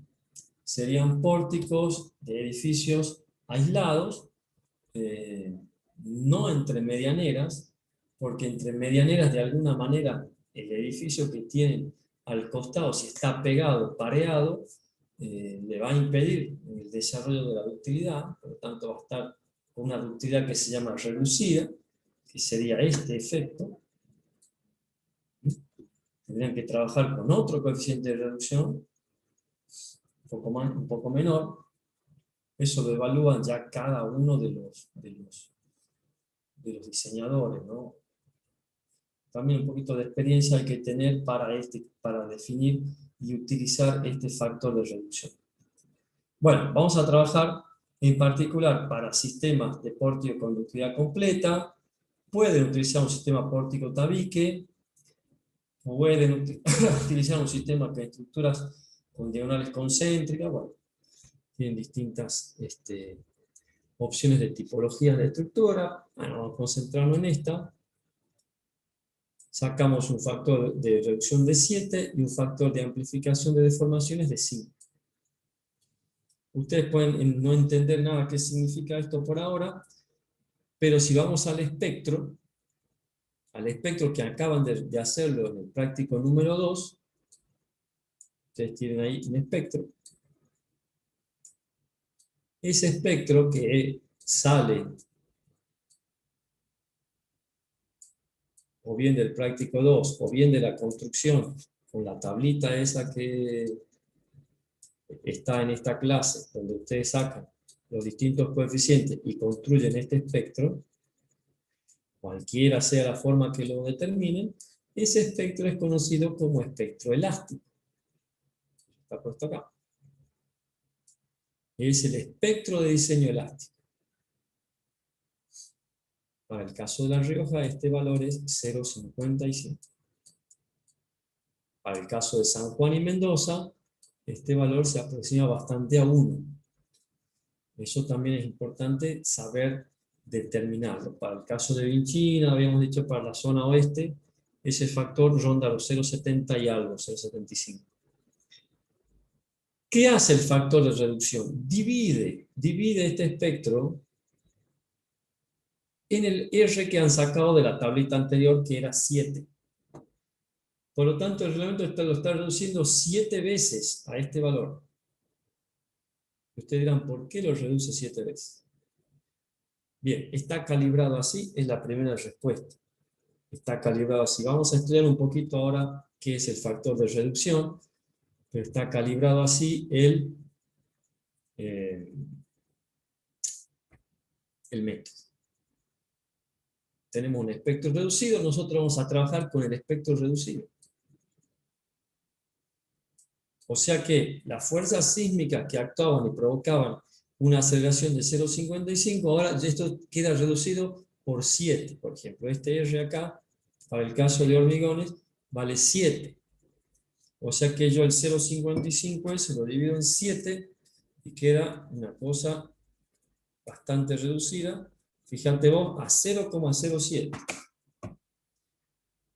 serían pórticos de edificios aislados, no entre medianeras, porque entre medianeras de alguna manera el edificio que tienen al costado, si está pegado, pareado, le va a impedir el desarrollo de la ductilidad, por lo tanto va a estar con una ductilidad que se llama reducida, que sería este efecto. Tendrían que trabajar con otro coeficiente de reducción, un poco menor. Eso lo evalúan ya cada uno de los diseñadores, ¿no? También un poquito de experiencia hay que tener para definir y utilizar este factor de reducción. Bueno, vamos a trabajar en particular para sistemas de pórtico con ductilidad completa. Pueden utilizar un sistema pórtico tabique, pueden utilizar un sistema con estructuras con diagonales concéntricas. Bueno, tienen distintas opciones de tipologías de estructura. Bueno, vamos a concentrarnos en esta. Sacamos un factor de reducción de 7 y un factor de amplificación de deformaciones de 5. Ustedes pueden no entender nada qué significa esto por ahora, pero si vamos al espectro que acaban de hacerlo en el práctico número 2, ustedes tienen ahí un espectro. Ese espectro que sale o bien del práctico 2, o bien de la construcción, con la tablita esa que está en esta clase, donde ustedes sacan los distintos coeficientes y construyen este espectro, cualquiera sea la forma que lo determinen, ese espectro es conocido como espectro elástico. Está puesto acá. Es el espectro de diseño elástico. Para el caso de La Rioja, este valor es 0,55. Para el caso de San Juan y Mendoza, este valor se aproxima bastante a 1. Eso también es importante saber determinarlo. Para el caso de Vinchina, habíamos dicho para la zona oeste, ese factor ronda los 0,70 y algo, 0,75. ¿Qué hace el factor de reducción? Divide este espectro en el R que han sacado de la tablita anterior, que era 7. Por lo tanto, el reglamento lo está reduciendo 7 veces a este valor. Ustedes dirán, ¿por qué lo reduce 7 veces? Bien, está calibrado así, es la primera respuesta. Está calibrado así. Vamos a estudiar un poquito ahora qué es el factor de reducción, pero está calibrado así el método. Tenemos un espectro reducido, nosotros vamos a trabajar con el espectro reducido. O sea que las fuerzas sísmicas que actuaban y provocaban una aceleración de 0,55, ahora esto queda reducido por 7, por ejemplo. Este R acá, para el caso de hormigones, vale 7. O sea que yo el 0,55 se lo divido en 7 y queda una cosa bastante reducida, fíjate vos, a 0,07.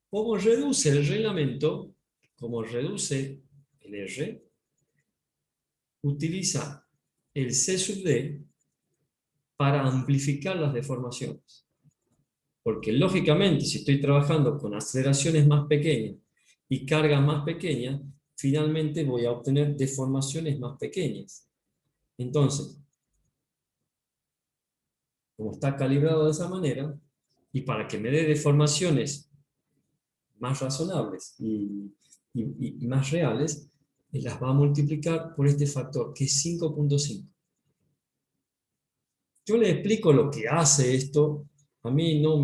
Como reduce el reglamento, como reduce el R, utiliza el C sub D para amplificar las deformaciones. Porque lógicamente, si estoy trabajando con aceleraciones más pequeñas y cargas más pequeñas, finalmente voy a obtener deformaciones más pequeñas. Entonces, como está calibrado de esa manera, y para que me dé deformaciones más razonables y más reales, las va a multiplicar por este factor, que es 5.5. Yo le explico lo que hace esto. A mí no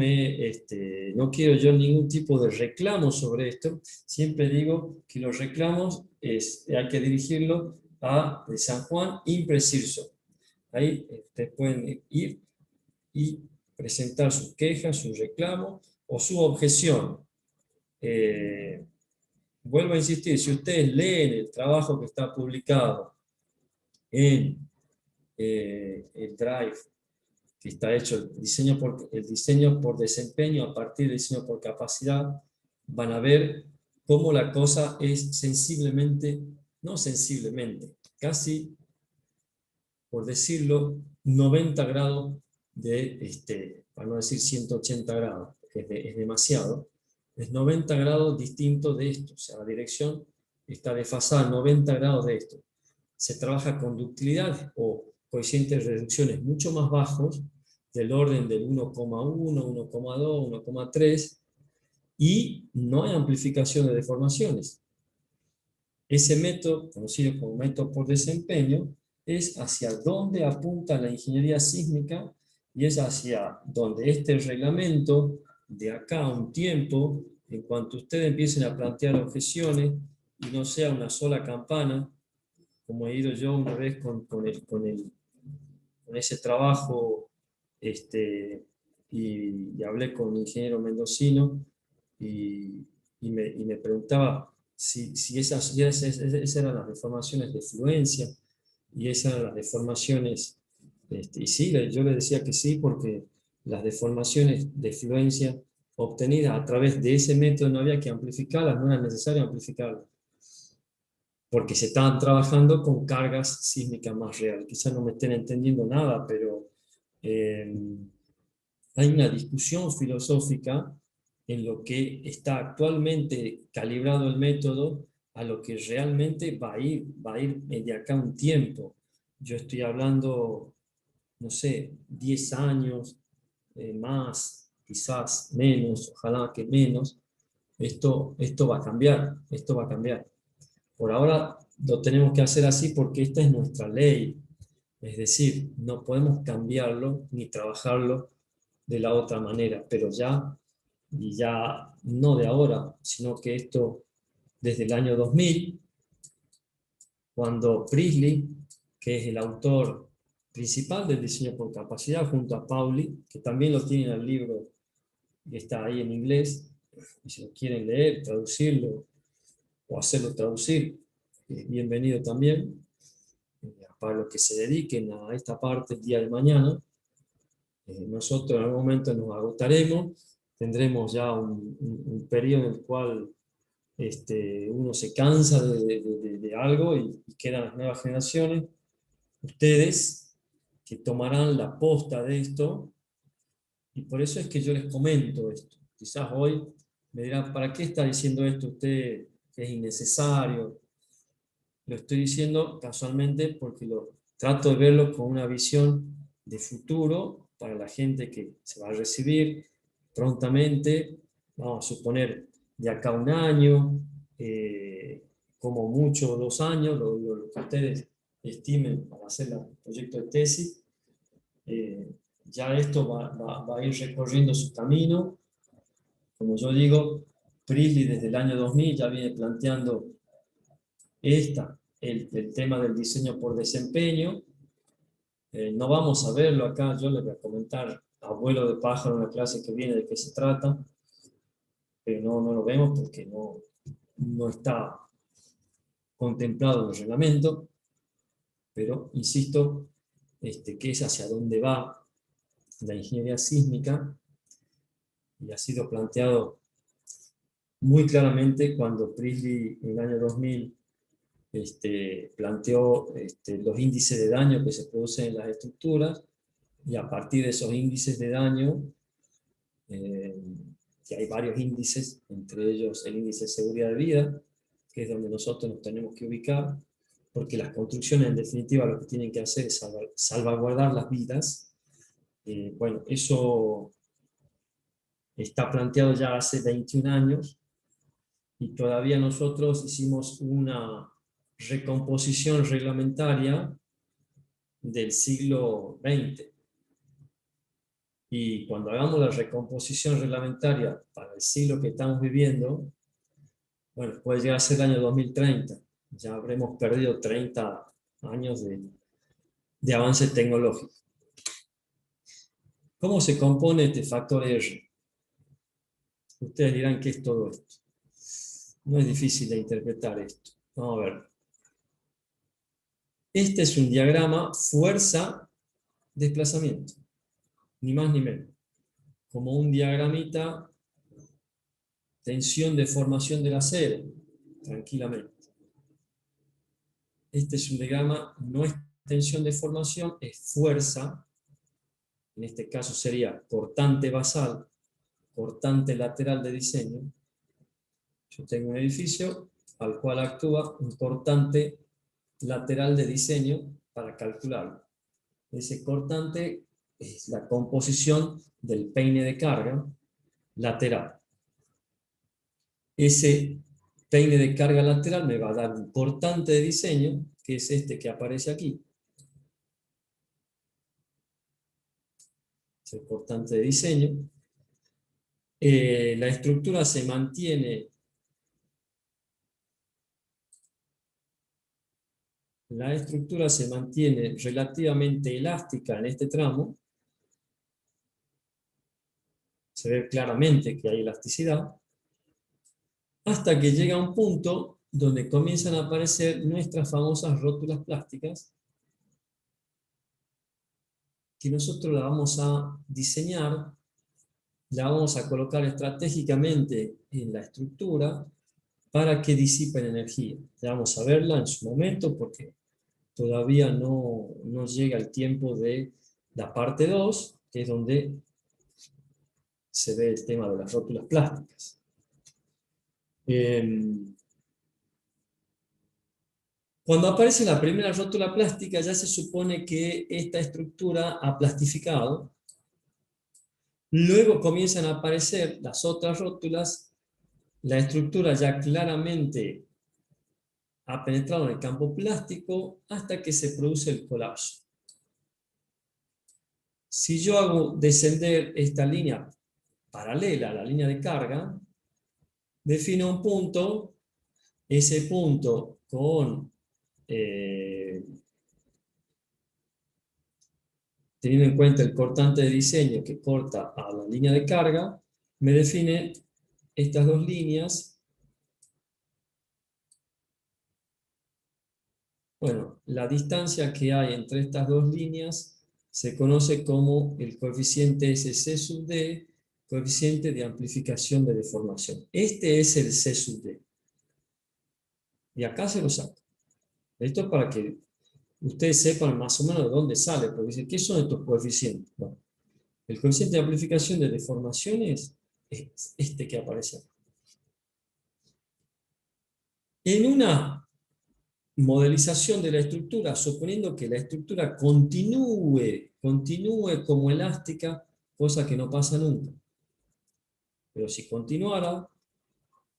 quiero yo ningún tipo de reclamo sobre esto. Siempre digo que los reclamos hay que dirigirlos a San Juan Impreciso. Ahí ustedes pueden ir y presentar sus quejas, su reclamo o su objeción. Vuelvo a insistir, si ustedes leen el trabajo que está publicado en el Drive, que está hecho el diseño por desempeño a partir del diseño por capacidad, van a ver cómo la cosa es sensiblemente, no sensiblemente, casi, por decirlo, 90 grados para no decir 180 grados, que es demasiado, es 90 grados distinto de esto, o sea, la dirección está desfasada 90 grados de esto. Se trabaja con ductilidad o coeficientes de reducciones mucho más bajos, del orden del 1,1, 1,2, 1,3, y no hay amplificación de deformaciones. Ese método, conocido como método por desempeño, es hacia dónde apunta la ingeniería sísmica y es hacia donde este reglamento, de acá a un tiempo, en cuanto ustedes empiecen a plantear objeciones y no sea una sola campana, como he ido yo una vez con ese trabajo, y hablé con un ingeniero mendocino y me preguntaba si esas eran las deformaciones de fluencia y esas eran las deformaciones, y sí, yo le decía que sí, porque las deformaciones de fluencia obtenidas a través de ese método no había que amplificarlas, no era necesario amplificarlas, porque se estaban trabajando con cargas sísmicas más reales. Quizás no me estén entendiendo nada, pero hay una discusión filosófica en lo que está actualmente calibrado el método a lo que realmente va a ir de acá un tiempo. Yo estoy hablando, no sé, 10 años, más, quizás menos, ojalá que menos. Esto va a cambiar, esto va a cambiar. Por ahora lo tenemos que hacer así porque esta es nuestra ley. Es decir, no podemos cambiarlo ni trabajarlo de la otra manera, pero ya no de ahora, sino que esto desde el año 2000, cuando Priestley, que es el autor principal del diseño por capacidad, junto a Pauli, que también lo tiene en el libro que está ahí en inglés, y si lo quieren leer, traducirlo o hacerlo traducir, bienvenido también, para los que se dediquen a esta parte el día de mañana. Nosotros en algún momento nos agotaremos, tendremos ya un periodo en el cual uno se cansa de algo y quedan las nuevas generaciones. Ustedes que tomarán la posta de esto, y por eso es que yo les comento esto. Quizás hoy me dirán, ¿para qué está diciendo esto usted que es innecesario? Lo estoy diciendo casualmente porque trato de verlo con una visión de futuro para la gente que se va a recibir prontamente, vamos a suponer de acá a un año, como mucho 2 años, lo que ustedes estimen para hacer el proyecto de tesis. Ya esto va a ir recorriendo su camino. Como yo digo, Priestley desde el año 2000 ya viene planteando el tema del diseño por desempeño. No vamos a verlo acá, yo les voy a comentar a vuelo de pájaro en la clase que viene de qué se trata, pero no lo vemos porque no está contemplado en el reglamento, pero insisto, que es hacia dónde va la ingeniería sísmica, y ha sido planteado muy claramente cuando Priestley en el año 2000 planteó los índices de daño que se producen en las estructuras, y a partir de esos índices de daño, que hay varios índices, entre ellos el índice de seguridad de vida, que es donde nosotros nos tenemos que ubicar, porque las construcciones en definitiva lo que tienen que hacer es salvaguardar las vidas. Bueno, eso está planteado ya hace 21 años, y todavía nosotros hicimos una recomposición reglamentaria del siglo XX. Y cuando hagamos la recomposición reglamentaria para el siglo que estamos viviendo, bueno, puede llegar a ser el año 2030. Ya habremos perdido 30 años de avance tecnológico. ¿Cómo se compone este factor R? Ustedes dirán que es todo esto. No es difícil de interpretar esto. Vamos a ver. Este es un diagrama fuerza-desplazamiento. Ni más ni menos. Como un diagramita tensión-deformación del acero. Tranquilamente. Este es un diagrama, no es tensión-deformación, es fuerza. En este caso sería cortante basal, cortante lateral de diseño. Yo tengo un edificio al cual actúa un cortante lateral de diseño para calcularlo. Ese cortante es la composición del peine de carga lateral. Ese peine de carga lateral me va a dar un cortante de diseño, que es este que aparece aquí. Es el cortante de diseño. La estructura se mantiene. La estructura se mantiene relativamente elástica en este tramo. Se ve claramente que hay elasticidad. Hasta que llega un punto donde comienzan a aparecer nuestras famosas rótulas plásticas, que nosotros la vamos a diseñar, la vamos a colocar estratégicamente en la estructura para que disipen energía. Ya vamos a verla en su momento porque todavía no llega el tiempo de la parte 2, que es donde se ve el tema de las rótulas plásticas. Cuando aparece la primera rótula plástica, ya se supone que esta estructura ha plastificado. Luego comienzan a aparecer las otras rótulas. La estructura ya claramente ha penetrado en el campo plástico hasta que se produce el colapso. Si yo hago descender esta línea paralela a la línea de carga, defino un punto, ese punto con teniendo en cuenta el cortante de diseño que corta a la línea de carga, me define estas dos líneas. Bueno, la distancia que hay entre estas dos líneas se conoce como el coeficiente SC sub D, coeficiente de amplificación de deformación. Este es el C sub D. Y acá se lo saco. Esto es para que ustedes sepan más o menos de dónde sale, porque dicen, ¿qué son estos coeficientes? Bueno, el coeficiente de amplificación de deformaciones es este que aparece acá. En una modelización de la estructura, suponiendo que la estructura continúe como elástica, cosa que no pasa nunca. Pero si continuara,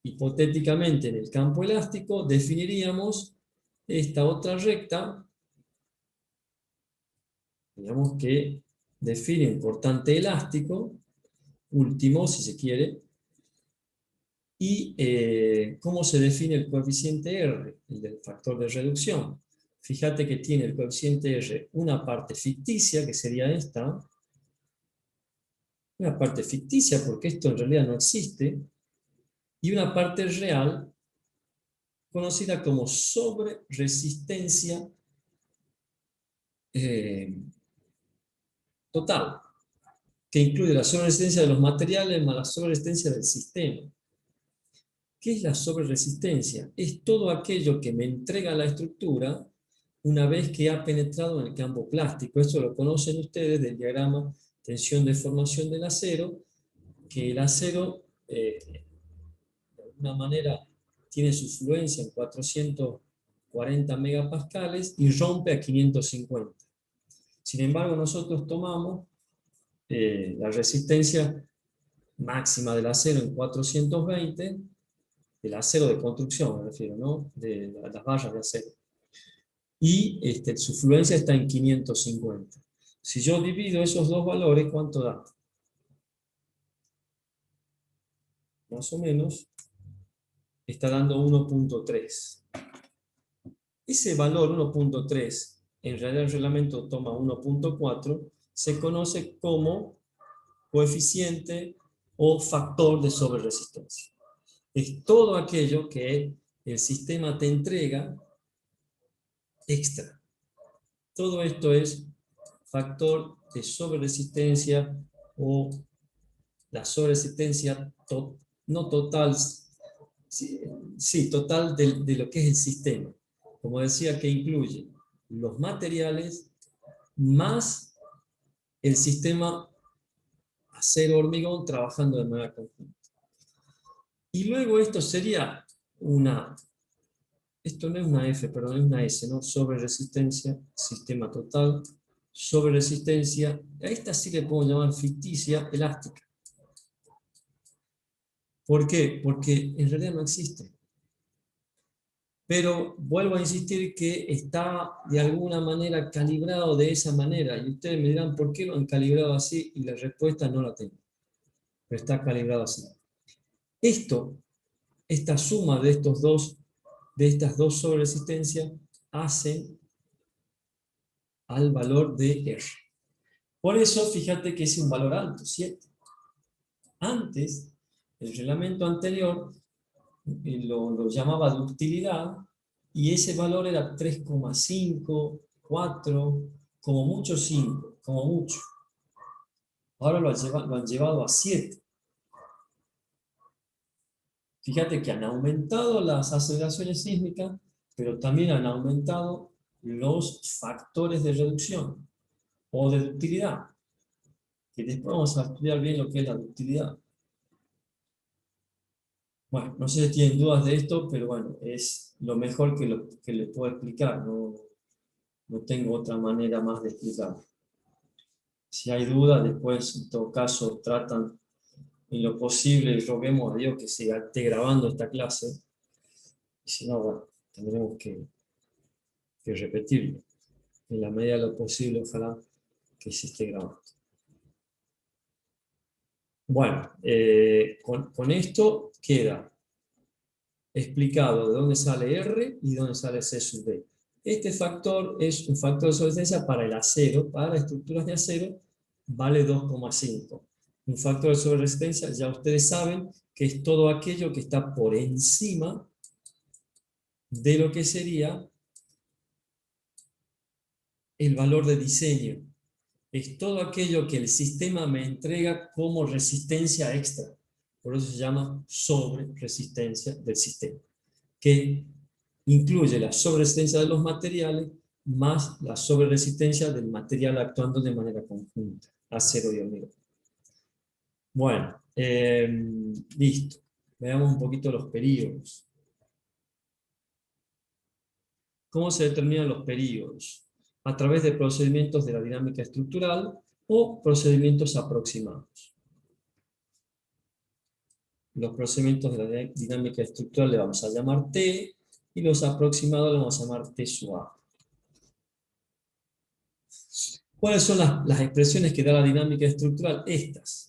hipotéticamente en el campo elástico, definiríamos esta otra recta, digamos que define un cortante elástico, último si se quiere, y cómo se define el coeficiente R, el del factor de reducción. Fíjate que tiene el coeficiente R una parte ficticia, que sería esta, una parte ficticia porque esto en realidad no existe, y una parte real conocida como sobreresistencia total, que incluye la sobreresistencia de los materiales más la sobreresistencia del sistema. ¿Qué es la sobreresistencia? Es todo aquello que me entrega la estructura una vez que ha penetrado en el campo plástico. Eso lo conocen ustedes del diagrama tensión-deformación del acero, que el acero, de alguna manera, tiene su fluencia en 440 megapascales y rompe a 550. Sin embargo, nosotros tomamos la resistencia máxima del acero en 420, del acero de construcción me refiero, ¿no? De las barras de acero. Y su fluencia está en 550. Si yo divido esos dos valores, ¿cuánto da? Más o menos está dando 1.3. Ese valor 1.3, en realidad el reglamento toma 1.4, se conoce como coeficiente o factor de sobreresistencia. Es todo aquello que el sistema te entrega extra. Todo esto es factor de sobreresistencia o la sobreresistencia no total, sí, total de lo que es el sistema. Como decía, que incluye los materiales más el sistema acero-hormigón trabajando de manera conjunta. Y luego esto sería esto no es una F, perdón, es una S, ¿no? Sobreresistencia, sistema total, sobreresistencia, a esta sí le puedo llamar ficticia, elástica. ¿Por qué? Porque en realidad no existe. Pero vuelvo a insistir que está de alguna manera calibrado de esa manera. Y ustedes me dirán, ¿por qué lo han calibrado así? Y la respuesta no la tengo. Pero está calibrado así. Esta suma de estas dos sobreresistencias hace al valor de R. Por eso, fíjate que es un valor alto, 7. Antes, el reglamento anterior lo llamaba ductilidad, y ese valor era 3,5, 4, como mucho 5, como mucho. Ahora lo han llevado a 7. Fíjate que han aumentado las aceleraciones sísmicas, pero también han aumentado los factores de reducción o de ductilidad, que después vamos a estudiar bien lo que es la ductilidad. Bueno, no sé si tienen dudas de esto, pero bueno, es lo mejor que les puedo explicar, no tengo otra manera más de explicarlo. Si hay dudas, después en todo caso tratan en lo posible, y roguemos a Dios que se esté grabando esta clase, y si no, bueno, tendremos que repetirlo. En la medida de lo posible, ojalá que se esté grabando. Bueno, con esto queda explicado de dónde sale R y dónde sale C sub D. Este factor es un factor de sobreresistencia para el acero, para estructuras de acero, vale 2,5. Un factor de sobreresistencia, ya ustedes saben, que es todo aquello que está por encima de lo que sería el valor de diseño. Es todo aquello que el sistema me entrega como resistencia extra. Por eso se llama sobreresistencia del sistema, que incluye la sobreresistencia de los materiales más la sobreresistencia del material actuando de manera conjunta, acero y hormigón. Bueno, listo. Veamos un poquito los períodos. ¿Cómo se determinan los períodos? A través de procedimientos de la dinámica estructural o procedimientos aproximados. Los procedimientos de la dinámica estructural le vamos a llamar T, y los aproximados le vamos a llamar T sub A. ¿Cuáles son las expresiones que da la dinámica estructural? Estas.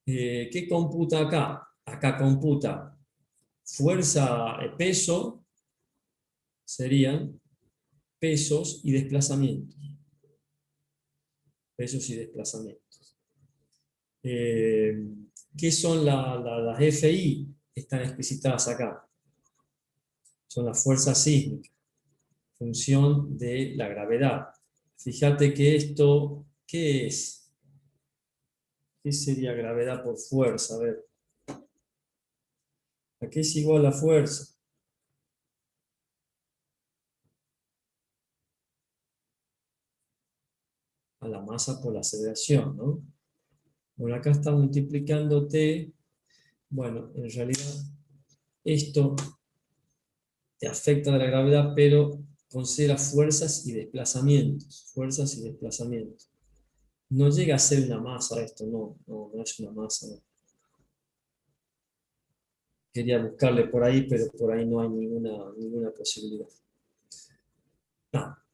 ¿Qué computa acá? Acá computa fuerza, peso, serían pesos y desplazamientos. Pesos y desplazamientos. ¿Qué son las FI? Están explicitadas acá. Son las fuerzas sísmicas. función de la gravedad. Fíjate que esto, ¿qué es? ¿Qué sería gravedad por fuerza? A ver. ¿A qué es igual la fuerza? A la masa por la aceleración, ¿no? Bueno, acá está multiplicando T. Bueno, en realidad esto te afecta de la gravedad, pero considera fuerzas y desplazamientos. Fuerzas y desplazamientos. No llega a ser una masa esto, no es una masa. No. Quería buscarle por ahí, pero por ahí no hay ninguna posibilidad.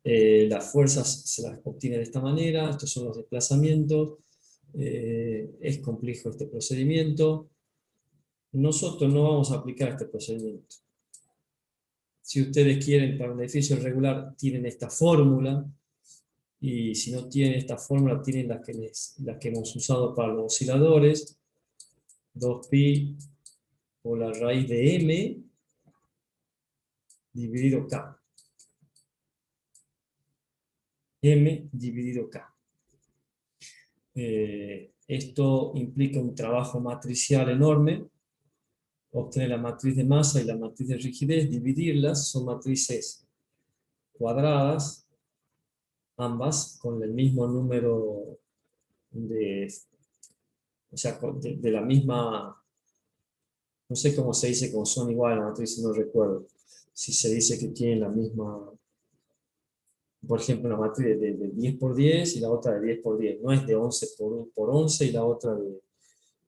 Las fuerzas se las obtiene de esta manera, estos son los desplazamientos. Es complejo este procedimiento. Nosotros no vamos a aplicar este procedimiento. Si ustedes quieren para un edificio regular, tienen esta fórmula, y si no tienen esta fórmula, tienen las que hemos usado para los osciladores, 2pi por la raíz de m dividido k. M dividido k. Esto implica un trabajo matricial enorme, obtener la matriz de masa y la matriz de rigidez, dividirlas, son matrices cuadradas, ambas con el mismo número o sea, de la misma, no sé cómo se dice, como son iguales las matrices, no recuerdo, si se dice que tienen la misma, por ejemplo, una matriz de 10 por 10 y la otra de 10 por 10, no es de 11 por 11 y la otra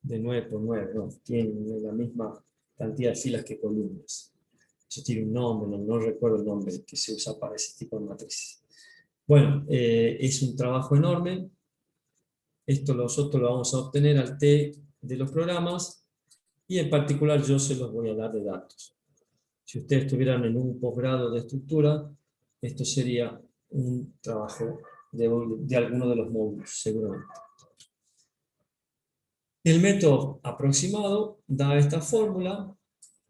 de 9 por 9, no, tienen la misma cantidad de filas que columnas. Eso tiene un nombre, no recuerdo el nombre que se usa para ese tipo de matrices. Bueno, es un trabajo enorme. Esto nosotros lo vamos a obtener al T de los programas y en particular yo se los voy a dar de datos. Si ustedes estuvieran en un posgrado de estructura, esto sería un trabajo de alguno de los módulos, seguramente. El método aproximado da esta fórmula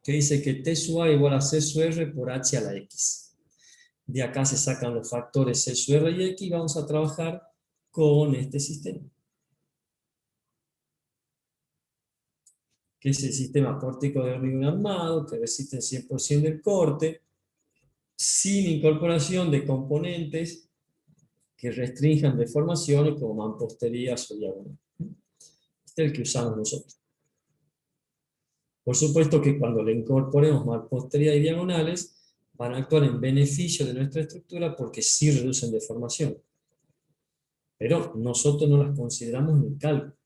que dice que T sub A igual a C sub R por H a la X. De acá se sacan los factores C sub R y X y vamos a trabajar con este sistema, que es el sistema pórtico de hormigón armado, que resiste el 100% del corte, sin incorporación de componentes que restrinjan deformaciones como mamposterías o diagonales. Este es el que usamos nosotros. Por supuesto que cuando le incorporemos mamposterías y diagonales, van a actuar en beneficio de nuestra estructura porque sí reducen deformación. Pero nosotros no las consideramos en el cálculo.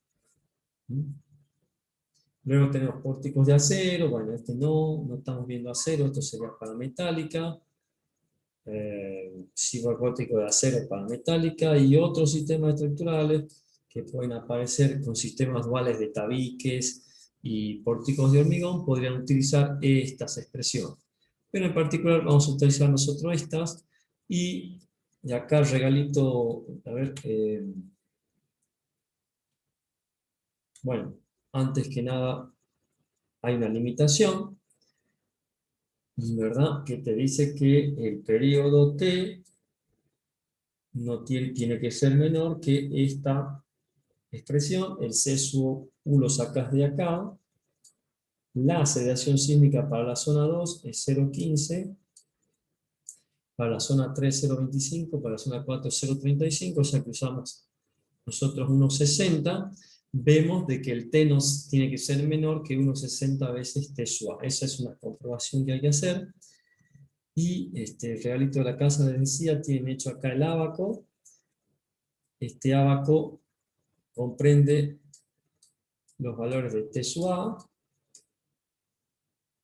Luego tenemos pórticos de acero, bueno, este no estamos viendo acero, esto sería para metálica. Cibopórtico de acero para metálica y otros sistemas estructurales que pueden aparecer con sistemas duales de tabiques y pórticos de hormigón, podrían utilizar estas expresiones. Pero en particular vamos a utilizar nosotros estas, y acá el regalito, a ver, bueno, antes que nada hay una limitación, ¿verdad? Que te dice que el periodo T no tiene que ser menor que esta expresión. El C sub U lo sacas de acá. La aceleración sísmica para la zona 2 es 0,15, para la zona 3 0,25, para la zona 4 0,35, o sea que usamos nosotros 1,60. Vemos de que el T nos tiene que ser menor que 1,60 veces T sub A. Esa es una comprobación que hay que hacer. Y el regalito de la casa les decía, tienen hecho acá el ábaco. Este ábaco comprende los valores de T sub A.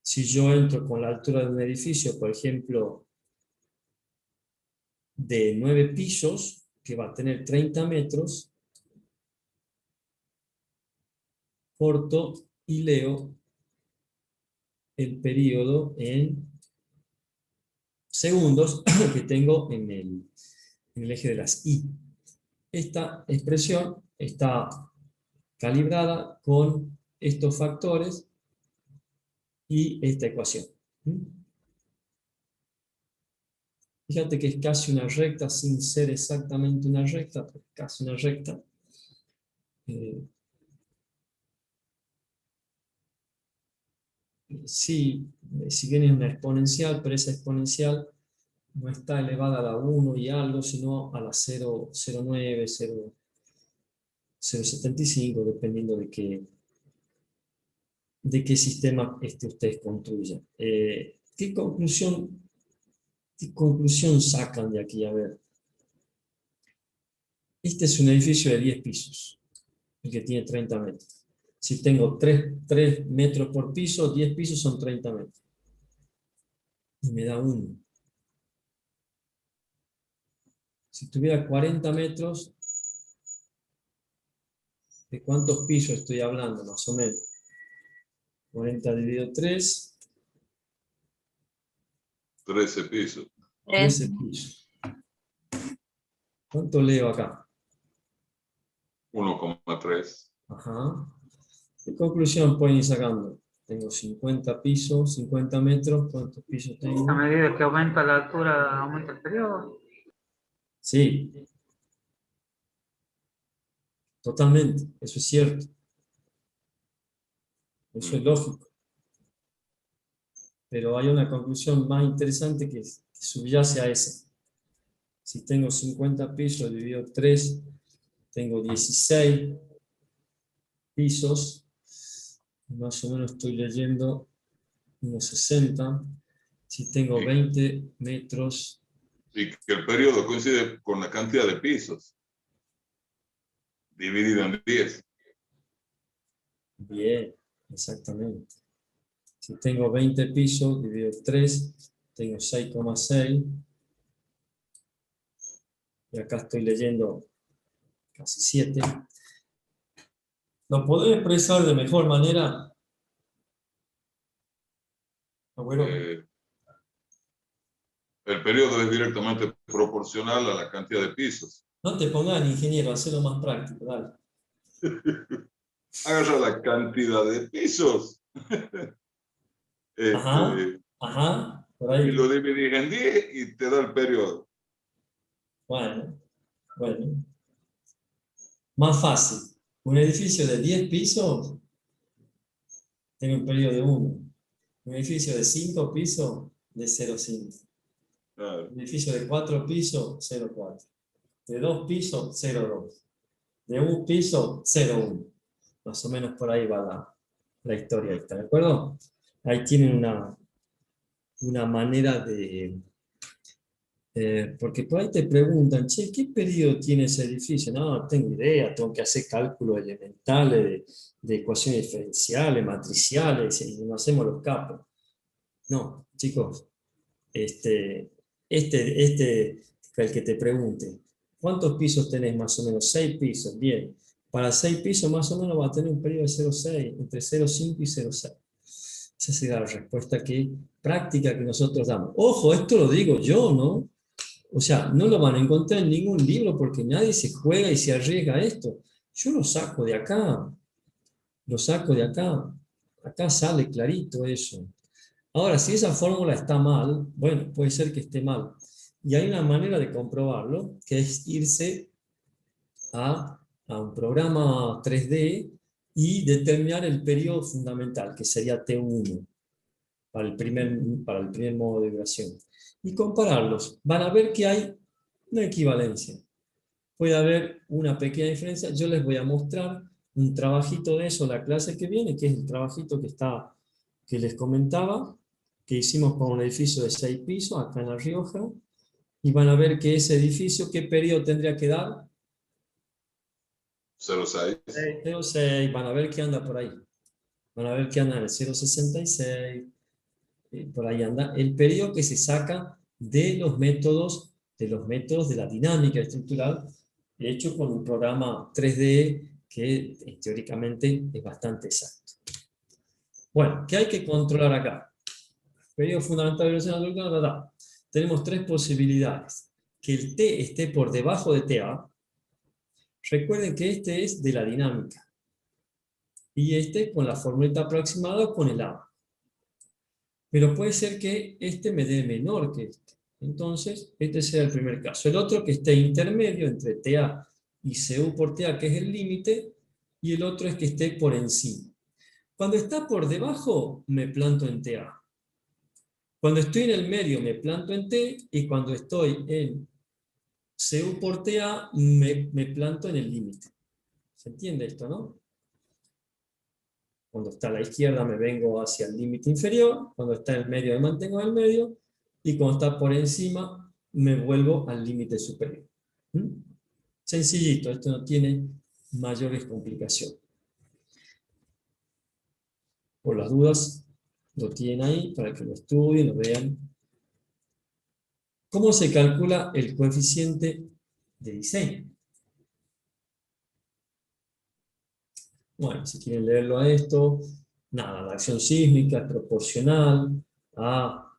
Si yo entro con la altura de un edificio, por ejemplo, de 9 pisos, que va a tener 30 metros, corto y leo el periodo en segundos que tengo en el eje de las Y. Esta expresión está calibrada con estos factores y esta ecuación. Fíjate que es casi una recta sin ser exactamente una recta, pero casi una recta. Sí, si bien es una exponencial, pero esa exponencial no está elevada a la 1 y algo, sino a la 0,09, 0,75, dependiendo de qué sistema ustedes construyan. ¿Qué conclusión sacan de aquí? A ver, este es un edificio de 10 pisos, el que tiene 30 metros. Si tengo 3 metros por piso, 10 pisos son 30 metros. Y me da 1. Si tuviera 40 metros, ¿de cuántos pisos estoy hablando, más o menos? 40 dividido 3, 13 pisos. 13 pisos. ¿Cuánto leo acá? 1,3. Ajá. ¿Qué conclusión pueden ir sacando? Tengo 50 pisos, 50 metros. ¿Cuántos pisos tengo? A medida que aumenta la altura, aumenta el periodo. Sí. Totalmente. Eso es cierto. Eso es lógico. Pero hay una conclusión más interesante que subyace a esa. Si tengo 50 pisos dividido 3, tengo 16 pisos. Más o menos estoy leyendo unos 60. Si tengo 20 metros. Y que el periodo coincide con la cantidad de pisos, dividido en 10. Bien, exactamente. Si tengo 20 pisos, dividido 3, tengo 6,6. Y acá estoy leyendo casi 7. ¿Lo podés expresar de mejor manera? Abuelo. El periodo es directamente proporcional a la cantidad de pisos. No te pongas ingeniero, hacelo más práctico, dale. Agarra la cantidad de pisos Ajá, por ahí. y lo dividís en 10 y te da el periodo. Bueno. Más fácil. Un edificio de 10 pisos tiene un periodo de 1. Un edificio de 5 pisos, de 0,5. Claro. Un edificio de 4 pisos, 0,4. De 2 pisos, 0,2. De 1 piso, 0,1. Más o menos por ahí va la historia esta, ¿de acuerdo? Ahí tienen una manera de... porque por ahí te preguntan, che, ¿qué periodo tiene ese edificio? No tengo idea, tengo que hacer cálculos elementales de ecuaciones diferenciales, matriciales, y no hacemos los capos. No, chicos, el que te pregunte, ¿cuántos pisos tenés más o menos? 6 pisos, bien. Para 6 pisos más o menos va a tener un periodo de 0,6, entre 0,5 y 0,6. Esa sería la respuesta práctica que nosotros damos. Ojo, esto lo digo yo, ¿no? O sea, no lo van a encontrar en ningún libro porque nadie se juega y se arriesga a esto. Yo lo saco de acá. Lo saco de acá. Acá sale clarito eso. Ahora, si esa fórmula está mal, bueno, puede ser que esté mal. Y hay una manera de comprobarlo, que es irse a un programa 3D y determinar el periodo fundamental, que sería T1, para el primer modo de duración. Y compararlos. Van a ver que hay una equivalencia. Puede haber una pequeña diferencia. Yo les voy a mostrar un trabajito de eso la clase que viene, que es el trabajito que les comentaba, que hicimos con un edificio de 6 pisos acá en La Rioja, y van a ver que ese edificio, ¿qué periodo tendría que dar? 0,6. 0,6, van a ver que anda por ahí. Van a ver que anda en el 0,66, por ahí anda. El periodo que se saca de los métodos de la dinámica estructural, hecho con un programa 3D que teóricamente es bastante exacto. Bueno, ¿qué hay que controlar acá? Periodo fundamental de velocidad estructural, tenemos 3 posibilidades. Que el T esté por debajo de TA. Recuerden que este es de la dinámica. Y este con la formulita aproximada con el A. Pero puede ser que este me dé menor que este. Entonces, este será el primer caso. El otro que esté intermedio entre TA y CU por TA, que es el límite, y el otro es que esté por encima. Cuando está por debajo, me planto en TA. Cuando estoy en el medio, me planto en T, y cuando estoy en CU por TA, me planto en el límite. ¿Se entiende esto, no? Cuando está a la izquierda, me vengo hacia el límite inferior. Cuando está en el medio, me mantengo en el medio. Y cuando está por encima, me vuelvo al límite superior. ¿Mm? Sencillito, esto no tiene mayores complicaciones. Por las dudas, lo tienen ahí para que lo estudien, lo vean. ¿Cómo se calcula el coeficiente de diseño? Bueno, si quieren leerlo a esto, nada, la acción sísmica es proporcional a,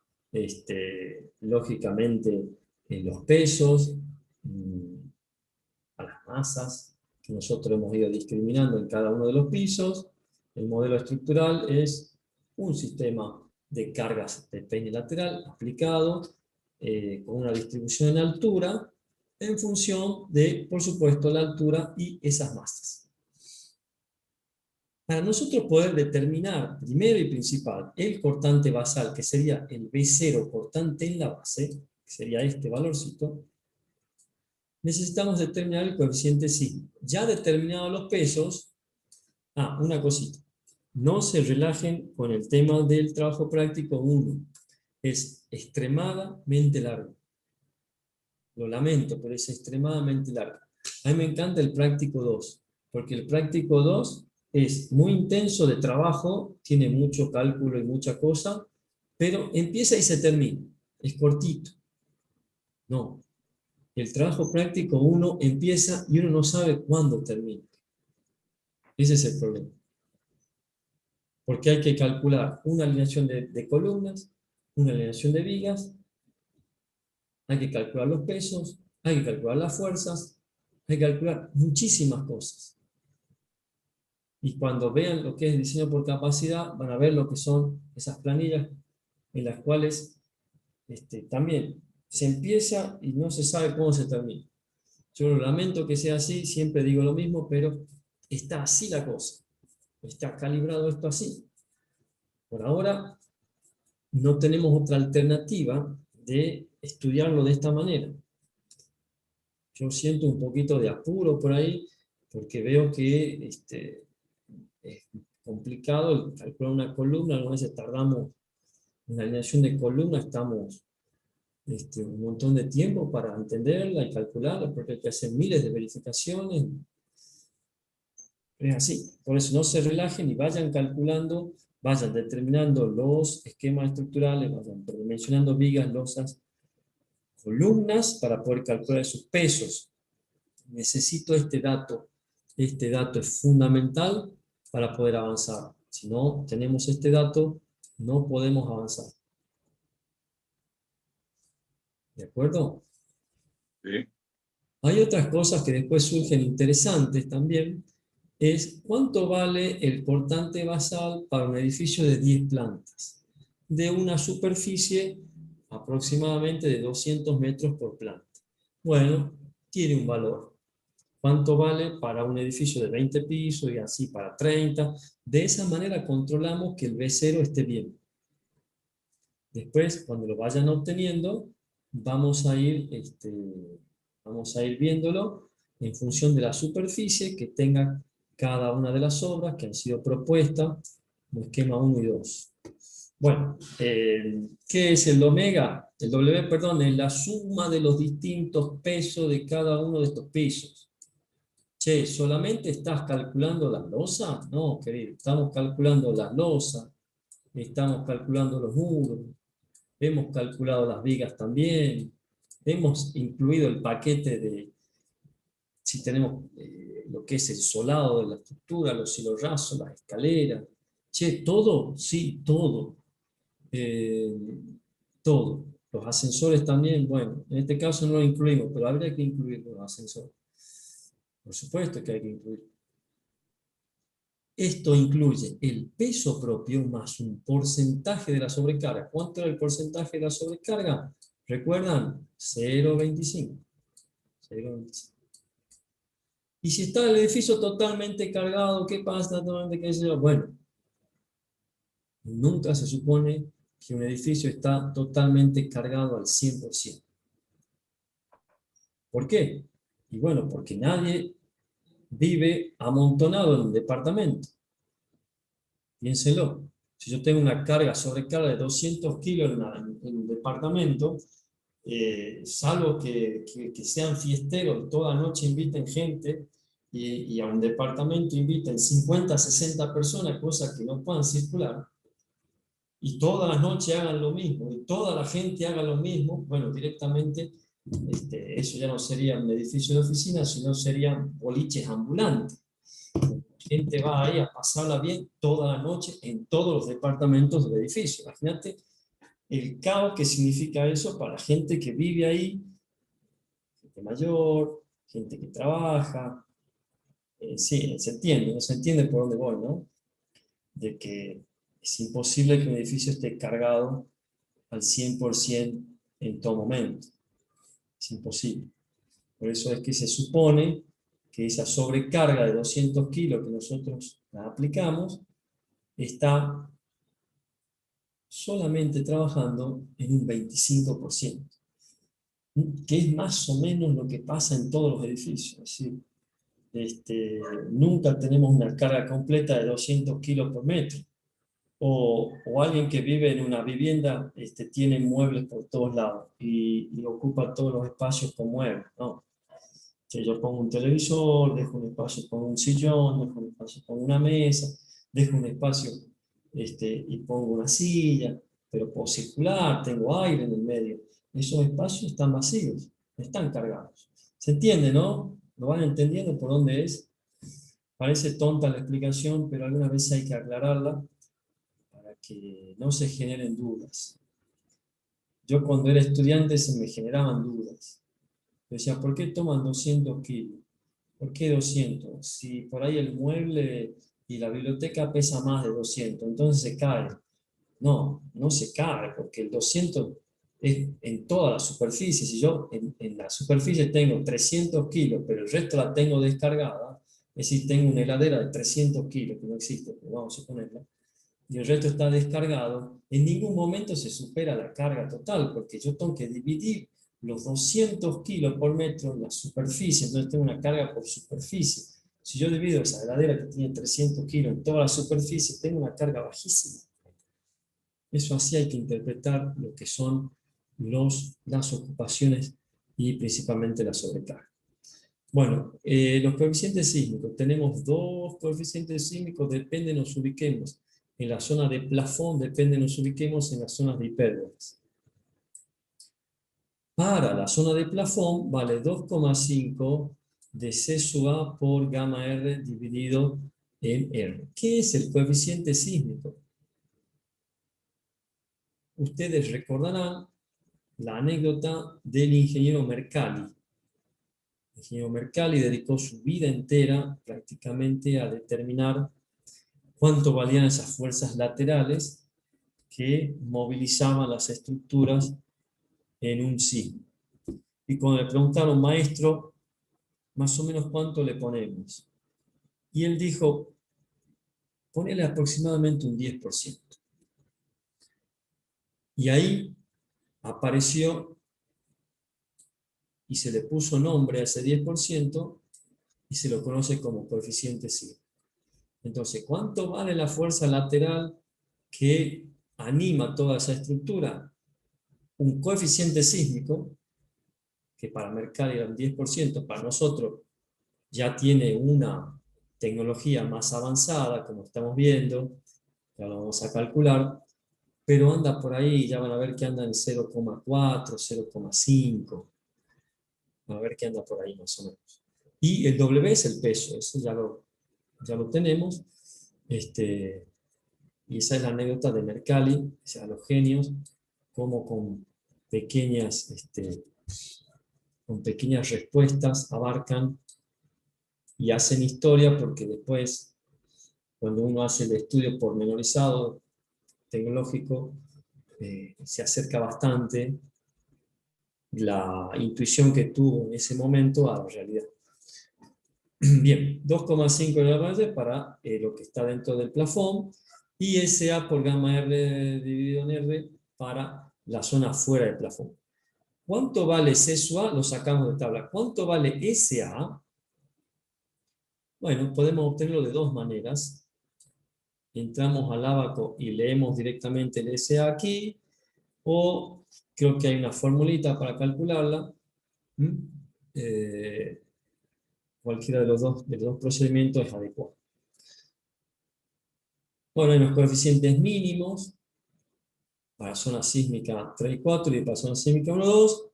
lógicamente, los pesos, a las masas que nosotros hemos ido discriminando en cada uno de los pisos. El modelo estructural es un sistema de cargas de peine lateral aplicado con una distribución en altura en función de, por supuesto, la altura y esas masas. Para nosotros poder determinar, primero y principal, el cortante basal, que sería el B0 cortante en la base, que sería este valorcito, necesitamos determinar el coeficiente sísmico. Ya determinados los pesos, una cosita, no se relajen con el tema del trabajo práctico 1, es extremadamente largo. Lo lamento, pero es extremadamente largo. A mí me encanta el práctico 2, porque el práctico 2 es muy intenso de trabajo, tiene mucho cálculo y mucha cosa, pero empieza y se termina, es cortito. No, el trabajo práctico 1 empieza y uno no sabe cuándo termina. Ese es el problema. Porque hay que calcular una alineación de columnas, una alineación de vigas, hay que calcular los pesos, hay que calcular las fuerzas, hay que calcular muchísimas cosas. Y cuando vean lo que es diseño por capacidad, van a ver lo que son esas planillas en las cuales también se empieza y no se sabe cómo se termina. Yo lo lamento que sea así, siempre digo lo mismo, pero está así la cosa. Está calibrado esto así. Por ahora no tenemos otra alternativa de estudiarlo de esta manera. Yo siento un poquito de apuro por ahí, porque veo que es complicado calcular una columna. Algunas veces tardamos, en la alineación de columna estamos un montón de tiempo para entenderla y calcularla, porque hay que hacer miles de verificaciones. Es así. Por eso no se relajen y vayan calculando, vayan determinando los esquemas estructurales, vayan mencionando vigas, losas, columnas para poder calcular sus pesos. Necesito este dato. Este dato es fundamental para poder avanzar. Si no tenemos este dato, no podemos avanzar. ¿De acuerdo? Sí. Hay otras cosas que después surgen interesantes también. Es cuánto vale el cortante basal para un edificio de 10 plantas, de una superficie aproximadamente de 200 metros por planta. Bueno, tiene un valor. ¿Cuánto vale para un edificio de 20 pisos y así para 30? De esa manera controlamos que el B0 esté bien. Después, cuando lo vayan obteniendo, vamos a ir viéndolo en función de la superficie que tenga cada una de las obras que han sido propuestas en esquema 1 y 2. Bueno, ¿qué es el omega? El W, perdón, es la suma de los distintos pesos de cada uno de estos pisos. Che, ¿solamente estás calculando las losas? No, querido, estamos calculando las losas, estamos calculando los muros, hemos calculado las vigas también, hemos incluido el paquete de, si tenemos lo que es el solado de la estructura, los silorrazos, las escaleras. Che, ¿todo? Sí, todo. Todo. Los ascensores también, bueno, en este caso no lo incluimos, pero habría que incluir los ascensores. Por supuesto que hay que incluir. Esto incluye el peso propio más un porcentaje de la sobrecarga. ¿Cuánto era el porcentaje de la sobrecarga? ¿Recuerdan? 0,25. 0,25. Y si está el edificio totalmente cargado, ¿qué pasa? ¿Qué sé yo? Bueno, nunca se supone que un edificio está totalmente cargado al 100%. ¿Por qué? Y bueno, porque nadie vive amontonado en un departamento. Piénselo. Si yo tengo una sobrecarga de 200 kilos en un departamento, salvo que sean fiesteros, toda noche inviten gente y a un departamento inviten 50, 60 personas, cosas que no puedan circular, y toda la noche hagan lo mismo, y toda la gente haga lo mismo, bueno, directamente eso ya no sería un edificio de oficina, sino serían boliches ambulantes. La gente va ahí a pasarla bien toda la noche en todos los departamentos del edificio. Imagínate el caos que significa eso para la gente que vive ahí, gente mayor, gente que trabaja. Sí, se entiende, no se entiende por dónde voy, ¿no? De que es imposible que un edificio esté cargado al 100% en todo momento. Es imposible. Por eso es que se supone que esa sobrecarga de 200 kilos que nosotros la aplicamos está solamente trabajando en un 25%, que es más o menos lo que pasa en todos los edificios. Es decir, nunca tenemos una carga completa de 200 kilos por metro. O alguien que vive en una vivienda tiene muebles por todos lados y ocupa todos los espacios con muebles, ¿no? Que yo pongo un televisor, dejo un espacio con un sillón, dejo un espacio con una mesa, dejo un espacio y pongo una silla, pero puedo circular, tengo aire en el medio. Esos espacios están vacíos, están cargados. ¿Se entiende, no? ¿Lo van entendiendo por dónde es? Parece tonta la explicación, pero algunas veces hay que aclararla para que no se generen dudas. Yo cuando era estudiante se me generaban dudas. Yo decía, ¿por qué toman 200 kilos? ¿Por qué 200? Si por ahí el mueble y la biblioteca pesa más de 200, entonces se cae. No, no se cae, porque el 200 es en toda la superficie. Si yo en la superficie tengo 300 kilos, pero el resto la tengo descargada, es decir, tengo una heladera de 300 kilos, que no existe, pero vamos a suponerla, y el resto está descargado, en ningún momento se supera la carga total, porque yo tengo que dividir los 200 kilos por metro en la superficie, entonces tengo una carga por superficie. Si yo divido esa heladera que tiene 300 kilos en toda la superficie, tengo una carga bajísima. Eso así hay que interpretar lo que son las ocupaciones y principalmente la sobrecarga. Bueno, los coeficientes sísmicos. Tenemos dos coeficientes sísmicos, depende nos ubiquemos en la zona de plafón, depende nos ubiquemos en las zonas de hipérbolas. Para la zona de plafón vale 2,5 de C sub A por gamma R dividido en R. ¿Qué es el coeficiente sísmico? Ustedes recordarán la anécdota del ingeniero Mercalli. El ingeniero Mercalli dedicó su vida entera prácticamente a determinar cuánto valían esas fuerzas laterales que movilizaban las estructuras en un sismo. Y cuando le preguntaron, maestro, más o menos cuánto le ponemos. Y él dijo, ponele aproximadamente un 10%. Y ahí apareció y se le puso nombre a ese 10% y se lo conoce como coeficiente sísmico. Entonces, ¿cuánto vale la fuerza lateral que anima toda esa estructura? Un coeficiente sísmico, que para Mercalli era un 10%, para nosotros ya tiene una tecnología más avanzada, como estamos viendo, ya lo vamos a calcular, pero anda por ahí, ya van a ver que anda en 0,4, 0,5, van a ver que anda por ahí más o menos. Y el W es el peso, eso ya lo tenemos, y esa es la anécdota de Mercalli, o sea, los genios, como con pequeñas respuestas abarcan y hacen historia, porque después, cuando uno hace el estudio pormenorizado tecnológico, se acerca bastante la intuición que tuvo en ese momento a la realidad. Bien, 2,5 de la raya para lo que está dentro del plafón, y SA por gamma R dividido en R para la zona fuera del plafón. ¿Cuánto vale C sub A? Lo sacamos de tabla. ¿Cuánto vale SA? Bueno, podemos obtenerlo de dos maneras. Entramos al Abaco y leemos directamente el SA aquí, o creo que hay una formulita para calcularla. Cualquiera de los dos procedimientos es adecuado. Bueno, hay los coeficientes mínimos para zona sísmica 3 y 4 y para zona sísmica 1 y 2.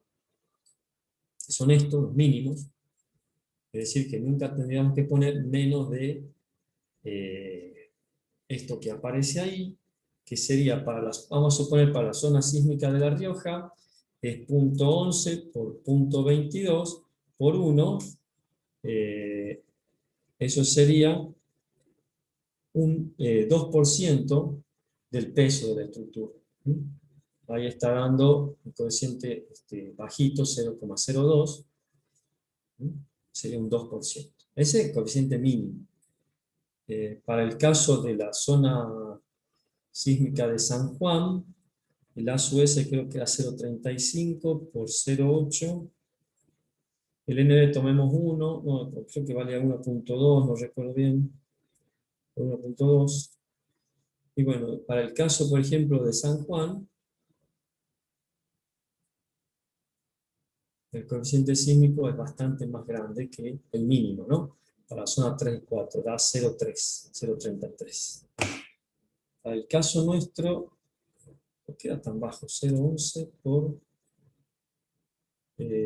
Son estos los mínimos. Es decir, que nunca tendríamos que poner menos de esto que aparece ahí, que sería para las, vamos a suponer para la zona sísmica de La Rioja, es 0.11 por 0.22 por 1. Eso sería un 2% del peso de la estructura. Ahí está dando un coeficiente bajito, 0,02. Sería un 2%. Ese es el coeficiente mínimo. Para el caso de la zona sísmica de San Juan, el ASUS creo que era 0,35 por 0,8. El ND tomemos 1, no, creo que valía 1.2, no recuerdo bien. 1.2. Y bueno, para el caso, por ejemplo, de San Juan, el coeficiente sísmico es bastante más grande que el mínimo, ¿no? Para la zona 3 y 4, da 0,3, 0,33. Para el caso nuestro, no queda tan bajo, 0,11 por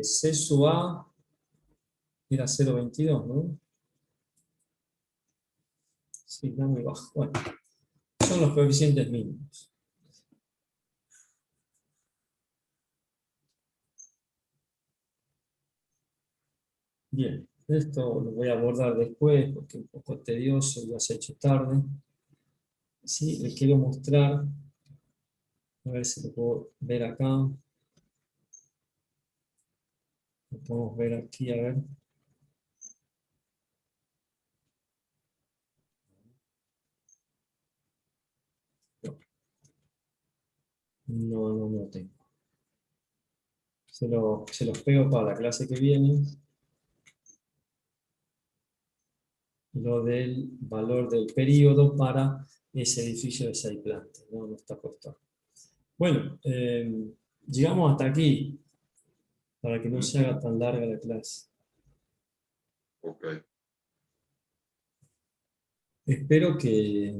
C sub A, era 0,22, ¿no? Sí, da muy bajo. Bueno, son los coeficientes mínimos. Bien, esto lo voy a abordar después porque es un poco tedioso, ya se ha hecho tarde. Sí, les quiero mostrar, a ver si lo puedo ver acá. Lo podemos ver aquí, a ver. No tengo. Se los pego para la clase que viene. Lo del valor del periodo para ese edificio de 6 plantas. No está puesto. Bueno, llegamos hasta aquí, para que no se haga tan larga la clase. Ok. Espero que...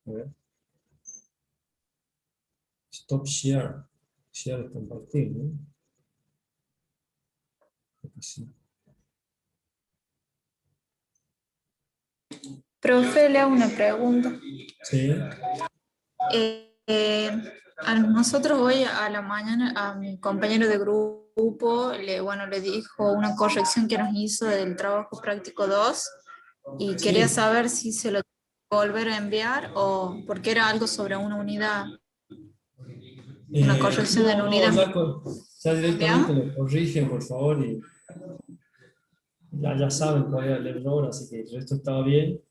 A ver. Stop share. Share es compartir, ¿no? Creo que sí. Profe, le hago una pregunta. Sí. A nosotros hoy a la mañana a mi compañero de grupo le dijo una corrección que nos hizo del trabajo práctico 2 y quería Sí. saber si se lo volver a enviar o porque era algo sobre una unidad, una corrección de la unidad. Ya directamente lo corrigen, por favor, y ya saben cuál era el error, así que el resto estaba bien.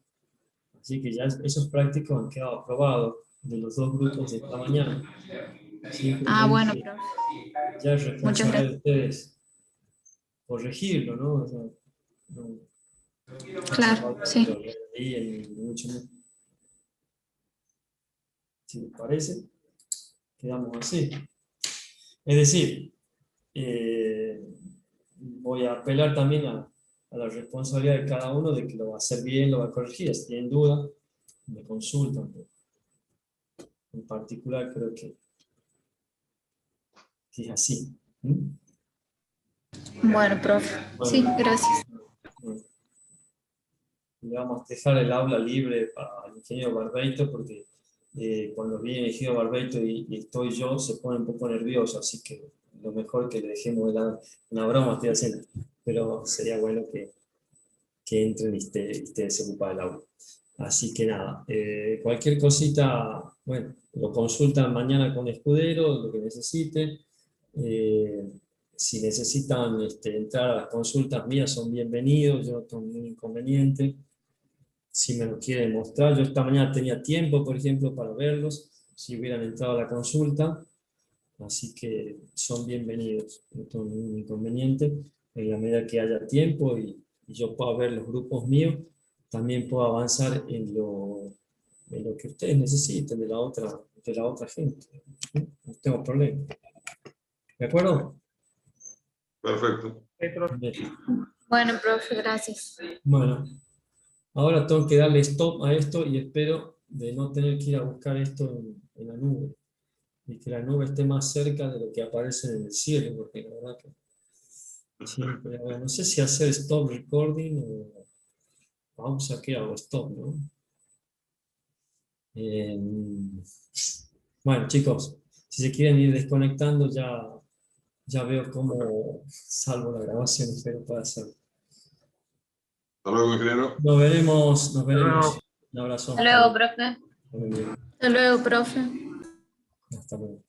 Así que ya esos prácticos han quedado aprobados de los dos grupos de esta mañana. Bueno, Simplemente profe. ya es Muchas responsabilidad gracias. de ustedes corregirlo, ¿no? O sea, no Claro, sí. lo leí mucho más. Si les parece, quedamos así. Es decir, voy a apelar también a la responsabilidad de cada uno de que lo va a hacer bien, lo va a corregir. Si tienen duda, me consultan. En particular creo que es así. Bueno, profe. Sí, Bueno, gracias. le vamos a dejar el aula libre para el ingeniero Barbeito porque cuando viene el ingeniero Barbeito y estoy yo, se pone un poco nervioso, así que lo mejor que le dejemos una broma, estoy haciendo, pero sería bueno que entren y ustedes se ocupen del aula. Así que nada, cualquier cosita, bueno, lo consultan mañana con Escudero, lo que necesiten. Si necesitan entrar a las consultas mías, son bienvenidos, yo no tengo ningún inconveniente. Si me lo quieren mostrar, yo esta mañana tenía tiempo, por ejemplo, para verlos, si hubieran entrado a la consulta, así que son bienvenidos, no tengo ningún inconveniente. En la medida que haya tiempo y yo pueda ver los grupos míos, también puedo avanzar en lo que ustedes necesiten de la otra gente. No tengo problema. ¿De acuerdo? Perfecto. Sí, profe. Bueno, profe, gracias. Bueno, ahora tengo que darle stop a esto y espero de no tener que ir a buscar esto en la nube. Y que la nube esté más cerca de lo que aparece en el cielo, porque la verdad que siempre, a ver, no sé si hacer stop recording o pausa, ¿qué hago? Stop, ¿no? Bueno, chicos, si se quieren ir desconectando, ya veo cómo salvo la grabación, espero para hacerlo. Hasta luego, ingeniero. Nos veremos. luego. Un abrazo. Hasta luego, profe. Hasta luego, profe. Hasta luego.